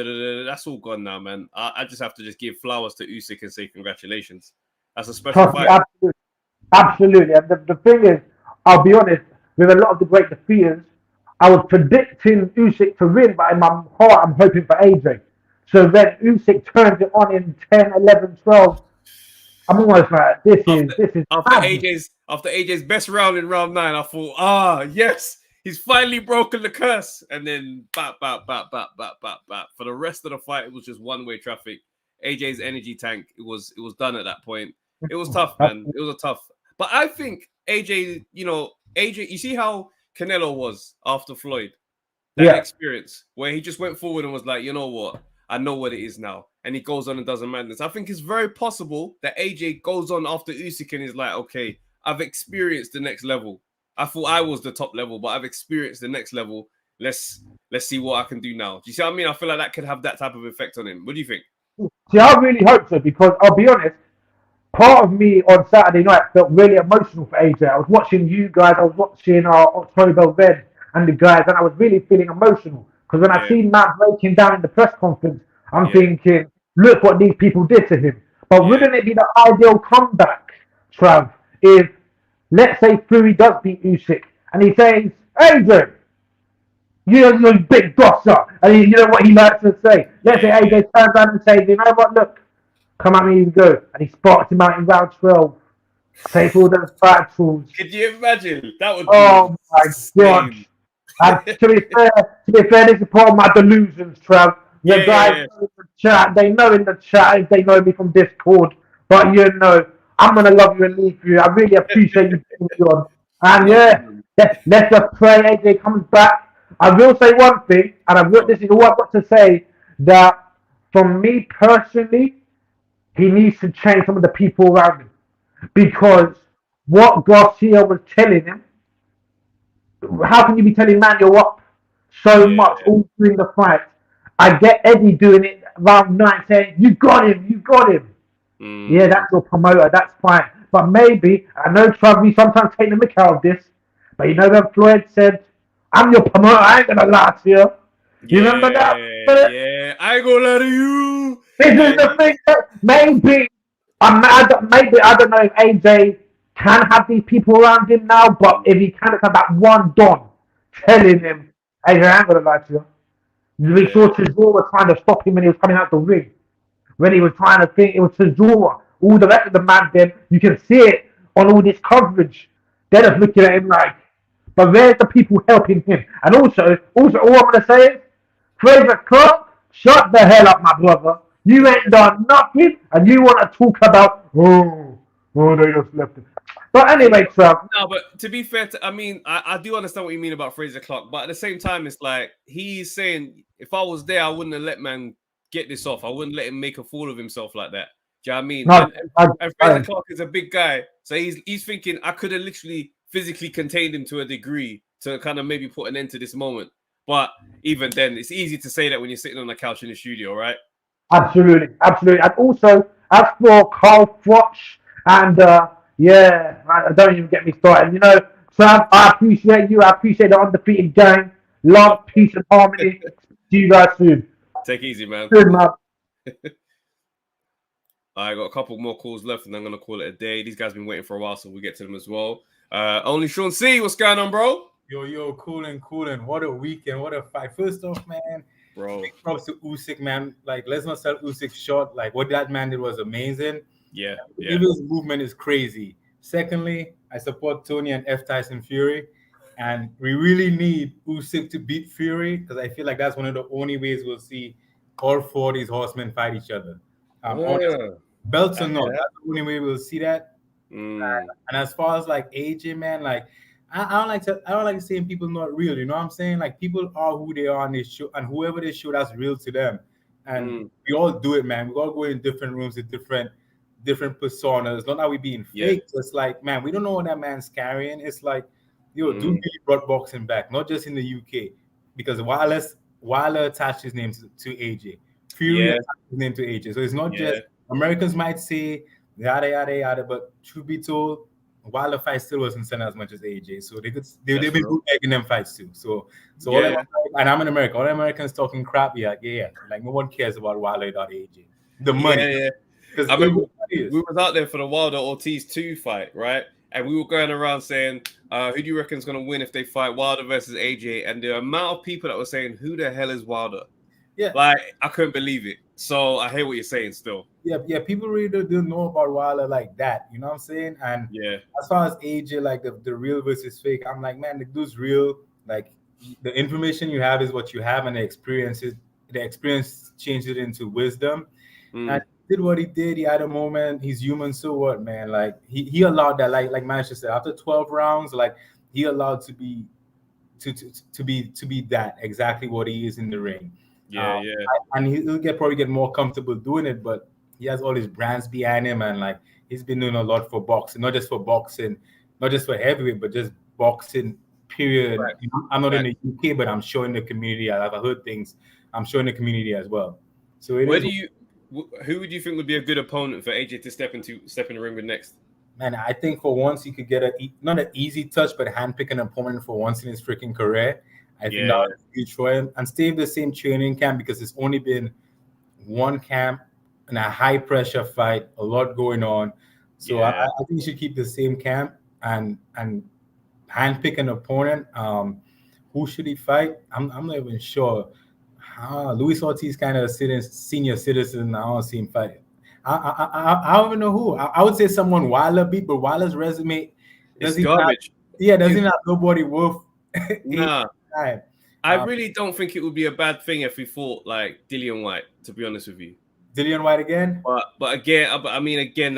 Speaker 1: that's all gone now, man. I just have to just give flowers to Usyk and say congratulations. That's a special fight.
Speaker 14: Absolutely. And the thing is, I'll be honest, with a lot of the great defeaters, I was predicting Usyk to win, but in my heart, I'm hoping for AJ. So then Usyk turns it on in 10, 11, 12. I'm almost like, this is
Speaker 1: after AJ's best round in round 9, I thought, yes, he's finally broken the curse. And then bat. For the rest of the fight, it was just one-way traffic. AJ's energy tank, it was done at that point. It was tough, man. It was a tough. But I think AJ, you see how Canelo was after Floyd? That experience where he just went forward and was like, you know what? I know what it is now. And he goes on and does a madness. I think it's very possible that AJ goes on after Usyk and is like, okay, I've experienced the next level. I thought I was the top level, but I've experienced the next level. Let's see what I can do now. Do you see what I mean? I feel like that could have that type of effect on him. What do you think?
Speaker 14: See, I really hope so, because I'll be honest, part of me on Saturday night felt really emotional for AJ. I was watching you guys, I was watching October Red and the guys, and I was really feeling emotional. Because when I seen Matt breaking down in the press conference, I'm thinking, look what these people did to him. But wouldn't it be the ideal comeback, Trav, if, let's say, Fury does beat Usyk, and he says, AJ, you're big dosser. And you know what he likes to say? Let's say AJ turns around and says, you know what, look, come at me, you go. And he sparks him out in round 12. Take all those battles.
Speaker 1: Could you imagine? That would be
Speaker 14: my God. And to be fair, this is part of my delusions, Trav. The guys in the chat, they know in the chat, they know me from Discord. But I'm gonna love you and leave you. I really appreciate you being on. And let's just pray AJ comes back. I will say one thing, and this is all I've got to say, that from me personally, he needs to change some of the people around him. Because what Garcia was telling him, how can you be telling man you're up so much all during the fight? I get Eddie doing it round 9 saying, you got him. Yeah, that's your promoter, that's fine. But maybe, I know Trav, we sometimes take the mick out of this, but you know when Floyd said, I'm your promoter, I ain't gonna lie to you. You remember that?
Speaker 1: Yeah, I ain't gonna lie to you.
Speaker 14: This is the thing that maybe, I don't know if AJ can have these people around him now, but if he can have that one Don telling him, AJ, I ain't gonna lie to you. We saw Chisora trying to stop him when he was coming out the ring. When he was trying to think, it was Chisora. All the rest of the man then, you can see it on all this coverage. They're just looking at him like, but where's the people helping him? And also, all I'm going to say is, Fraser Clark, shut the hell up, my brother. You ain't done nothing, and you want to talk about, they just left it. But anyway, Trav.
Speaker 1: No, but to be fair, I do understand what you mean about Fraser Clark, but at the same time, it's like he's saying, if I was there, I wouldn't have let man get this off. I wouldn't let him make a fool of himself like that. Do you know what I mean?
Speaker 14: No,
Speaker 1: and Fraser Clark is a big guy, so he's thinking I could have literally physically contained him to a degree to kind of maybe put an end to this moment. But even then, it's easy to say that when you're sitting on the couch in the studio, right?
Speaker 14: Absolutely. And also, as for Carl Froch and I don't even get me started. Trav, I appreciate you. I appreciate the undefeated gang. Love, peace, and harmony. See you guys soon.
Speaker 1: Take it easy, man.
Speaker 14: Soon, man.
Speaker 1: I got a couple more calls left, and I'm gonna call it a day. These guys been waiting for a while, so we'll get to them as well. Only Sean C, what's going on, bro?
Speaker 15: Yo, coolin'. What a weekend, what a fight. First off, man, big props to Usyk, man. Like, let's not sell Usyk short. Like, what that man did was amazing.
Speaker 1: Yeah.
Speaker 15: Even his movement is crazy. Secondly, I support Tony and F. Tyson Fury, and we really need Usyk to beat Fury because I feel like that's one of the only ways we'll see all four of these horsemen fight each other. Belts or not, that's the only way we'll see that. And as far as like AJ, man, like I don't like saying people not real. You know what I'm saying? Like, people are who they are on this show, and whoever they show, that's real to them. And we all do it, man. We all go in different rooms with different personas. Not that we being fake. It's like, man, we don't know what that man's carrying. It's like, dude really brought boxing back, not just in the UK, because Wilder attached his name to AJ. Fury attached his name to AJ. So it's not just Americans might say yada yada yada, but truth be told, Wilder fight still wasn't selling as much as AJ. So they've been bootlegging them fights too. So and I'm in America. All Americans talking crap, like no one cares about Wilder without AJ. The money.
Speaker 1: Because I remember we was out there for the Wilder Ortiz 2 fight, right? And we were going around saying, who do you reckon is going to win if they fight Wilder versus AJ? And the amount of people that were saying, who the hell is Wilder?
Speaker 15: Yeah.
Speaker 1: Like, I couldn't believe it. So I hear what you're saying still.
Speaker 15: Yeah, people really don't know about Wilder like that. You know what I'm saying? And as far as AJ, like the real versus fake, I'm like, man, the dude's real. Like, the information you have is what you have, and the experience changed it into wisdom. And did what he did. He had a moment. He's human. So what, man? Like, he allowed that. Like Manchester said, after 12 rounds, like, he allowed to be that exactly what he is in the ring. And he'll probably get more comfortable doing it, but he has all his brands behind him, and like, he's been doing a lot for boxing, not just for heavyweight, but just boxing. Period. Right. I'm not in the UK, but I'm showing the community. I've heard things. I'm showing the community as well. So
Speaker 1: who would you think would be a good opponent for AJ to step in the ring with next?
Speaker 15: Man, I think for once he could get not an easy touch, but handpick an opponent for once in his freaking career. I think that would be huge for him, and stay in the same training camp, because it's only been one camp and a high pressure fight, a lot going on. So I think he should keep the same camp and handpick an opponent. Who should he fight? I'm not even sure. Luis Ortiz kind of senior citizen. I don't see him fight. I don't even know who. I would say someone Wilder beat, but Wilder's resume doesn't garbage. Doesn't have nobody worth.
Speaker 1: Nah. I really don't think it would be a bad thing if we fought like Dillian White, to be honest with you.
Speaker 15: Dillian White again?
Speaker 1: But again,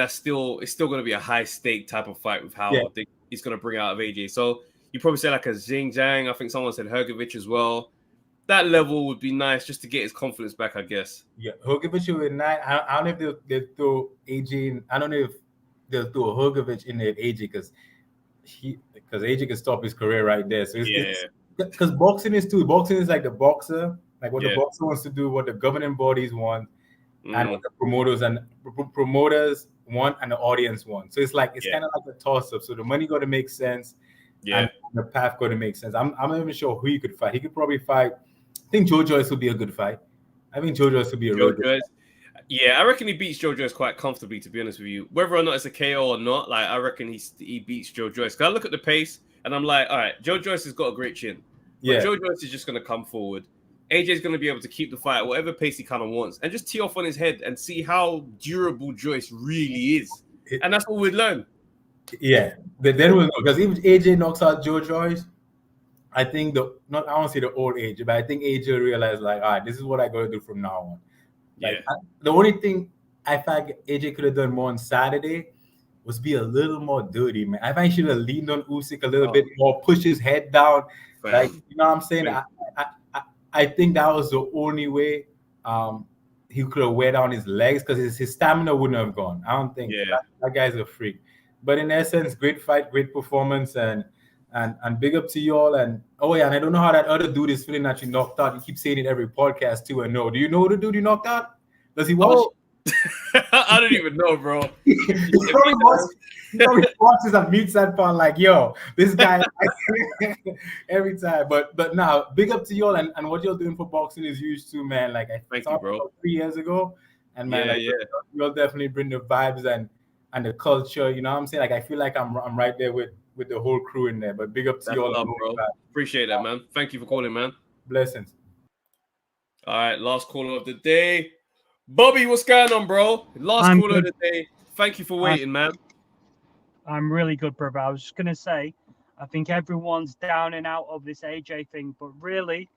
Speaker 1: it's still going to be a high stake type of fight with how I think he's going to bring out of AJ. So you probably say like a Xing Zhang. I think someone said Hrgovic as well. That level would be nice just to get his confidence back, I guess.
Speaker 15: Yeah, Hrgovic would be nice. I don't know if they'll throw AJ in. I don't know if they'll throw Hrgovic in there at AJ, because AJ can stop his career right there. So because boxing is like the boxer, like what the boxer wants to do, what the governing bodies want, and what the promoters want and the audience want. So it's kind of like a toss-up. So the money got to make sense, and the path got to make sense. I'm not even sure who he could fight. He could probably fight. I think Joe Joyce would be a good fight. I think Joe Joyce would be a real good fight.
Speaker 1: Yeah, I reckon he beats Joe Joyce quite comfortably, to be honest with you. Whether or not it's a KO or not, like, I reckon he beats Joe Joyce. Because I look at the pace, and I'm like, all right, Joe Joyce has got a great chin. But Joe Joyce is just going to come forward. AJ's going to be able to keep the fight at whatever pace he kind of wants, and just tee off on his head and see how durable Joyce really is. And that's what we'd learn.
Speaker 15: Yeah, then we'll know. Because if AJ knocks out Joe Joyce, I think I don't say the old AJ, but I think AJ will realize, like, all right, this is what I got to do from now on. Like, the only thing I thought AJ could have done more on Saturday was be a little more dirty, man. I think he should have leaned on Usyk a little bit more, push his head down. Like, you know what I'm saying? I think that was the only way he could have wear down his legs, because his stamina wouldn't have gone. I don't think that guy's a freak. But in essence, great fight, great performance, and big up to you all. And and I don't know how that other dude is feeling that you knocked out. You keep saying it every podcast too. And no, do you know the dude you knocked out? Does he watch?
Speaker 1: I don't even know, bro.
Speaker 15: He probably watches a mute that part like, yo, this guy every time. But now, big up to y'all, and what you're doing for boxing is huge too, man. Like I
Speaker 1: Thank you,
Speaker 15: started
Speaker 1: bro.
Speaker 15: about 3 years ago, and man,
Speaker 1: Yeah,
Speaker 15: like, you'll definitely bring the vibes and the culture. You know what I'm saying? Like I feel like I'm right there with the whole crew in there. But big up to
Speaker 1: That's
Speaker 15: y'all,
Speaker 1: love, bro. Appreciate that, man. Thank you for calling, man.
Speaker 15: Blessings.
Speaker 1: All right, last caller of the day. Bobby, what's going on, bro? Last
Speaker 16: I'm
Speaker 1: caller
Speaker 16: good.
Speaker 1: of the day. Thank you for waiting, man.
Speaker 16: I'm really good, brother. I was just going to say, I think everyone's down and out of this AJ thing, but really,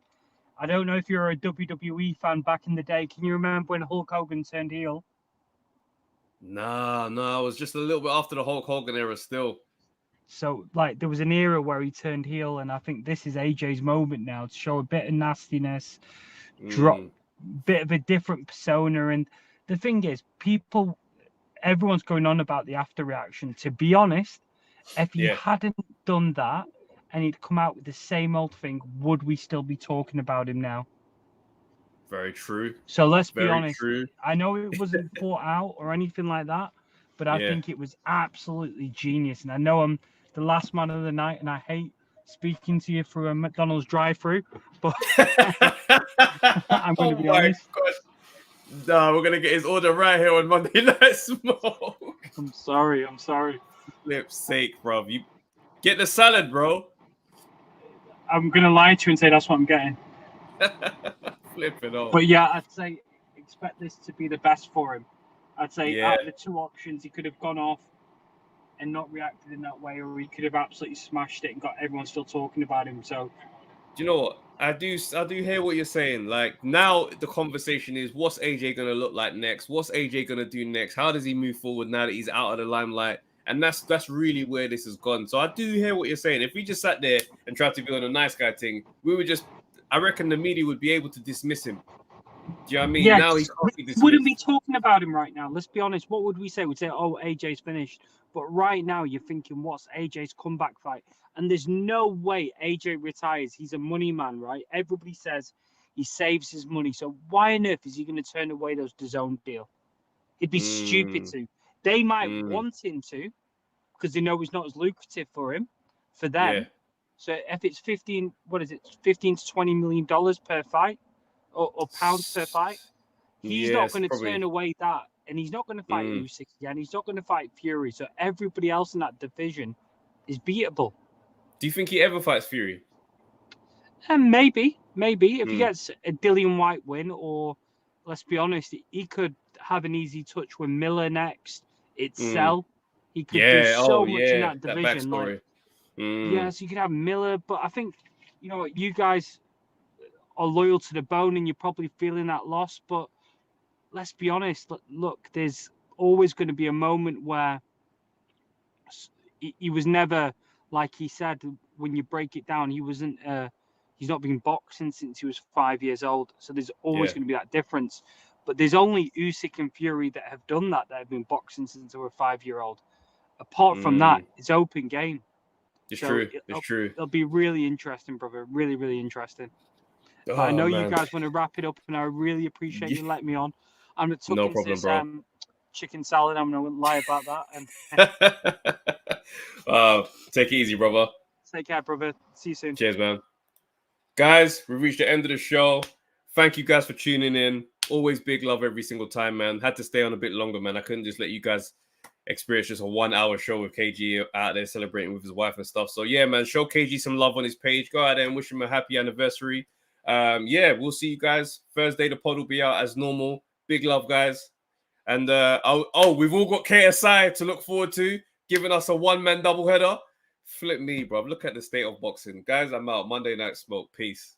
Speaker 16: I don't know if you're a WWE fan back in the day. Can you remember when Hulk Hogan turned heel?
Speaker 1: Nah, I was just a little bit after the Hulk Hogan era still.
Speaker 16: So, like, there was an era where he turned heel, and I think this is AJ's moment now to show a bit of nastiness, drop bit of a different persona. And the thing is, everyone's going on about the after reaction. To be honest, if he hadn't done that and he'd come out with the same old thing, would we still be talking about him now?
Speaker 1: Very true.
Speaker 16: So let's be
Speaker 1: Very
Speaker 16: honest.
Speaker 1: true.
Speaker 16: I know it wasn't thought out or anything like that, but I think it was absolutely genius. And I know I'm the last man of the night, and I hate speaking to you through a McDonald's drive-through, but I'm going to be honest.
Speaker 1: Gosh. Nah, we're gonna get his order right here on Monday Night Smoke.
Speaker 16: I'm sorry.
Speaker 1: Flip's sake, bro. You get the salad, bro.
Speaker 16: I'm gonna lie to you and say that's what I'm getting.
Speaker 1: Flip it off.
Speaker 16: But yeah, I'd say expect this to be the best for him. I'd say out of the two options, he could have gone off and not reacted in that way, or he could have absolutely smashed it and got everyone still talking about him. So,
Speaker 1: do you know what? I do hear what you're saying. Like now, the conversation is, what's AJ gonna look like next? What's AJ gonna do next? How does he move forward now that he's out of the limelight? And that's really where this has gone. So I do hear what you're saying. If we just sat there and tried to be on a nice guy thing, we would just. I reckon the media would be able to dismiss him. Do you know what I mean?
Speaker 16: yeah,
Speaker 1: now he can't be dismissed.
Speaker 16: wouldn't be talking about him right now. Let's be honest. What would we say? We'd say, "Oh, AJ's finished." But right now, you're thinking, "What's AJ's comeback fight?" And there's no way AJ retires. He's a money man, right? Everybody says he saves his money. So why on earth is he going to turn away those DAZN deal? It'd be stupid to. They might want him to, because they know it's not as lucrative for them.
Speaker 1: Yeah.
Speaker 16: So if it's 15 to $20 million per fight, or pounds per fight, he's not going to turn away that, and he's not going to fight Usyk again. He's not going to fight Fury. So everybody else in that division is beatable.
Speaker 1: Do you think he ever fights Fury?
Speaker 16: And maybe if he gets a Dillian White win, or let's be honest, he could have an easy touch with Miller next. Itself, he could do so much in that division. Yes, you could have Miller, but I think you guys are loyal to the bone, and you're probably feeling that loss. But let's be honest. Look, there's always going to be a moment where he was never, like he said, when you break it down, he wasn't. He's not been boxing since he was 5 years old. So there's always going to be that difference. But there's only Usyk and Fury that have done that have been boxing since they were 5-year-old. Apart from that, it's open game.
Speaker 1: It's true. It's true.
Speaker 16: It'll be really interesting, brother. Really, really interesting. But I know you guys want to wrap it up, and I really appreciate you letting me on. I'm going to tuck into this chicken salad. I'm going to lie about
Speaker 1: that. And take it easy, brother.
Speaker 16: Take care, brother. See you soon.
Speaker 1: Cheers, man. Guys, we've reached the end of the show. Thank you guys for tuning in. Always big love every single time, man. Had to stay on a bit longer, man. I couldn't just let you guys experience just a 1 hour show with KG out there celebrating with his wife and stuff. So yeah, man, show KG some love on his page. Go out there and wish him a happy anniversary. We'll see you guys Thursday. The pod will be out as normal. Big love, guys. And we've all got KSI to look forward to, giving us a one-man doubleheader. Flip me, bro. Look at the state of boxing. Guys, I'm out. Monday Night Smoke. Peace.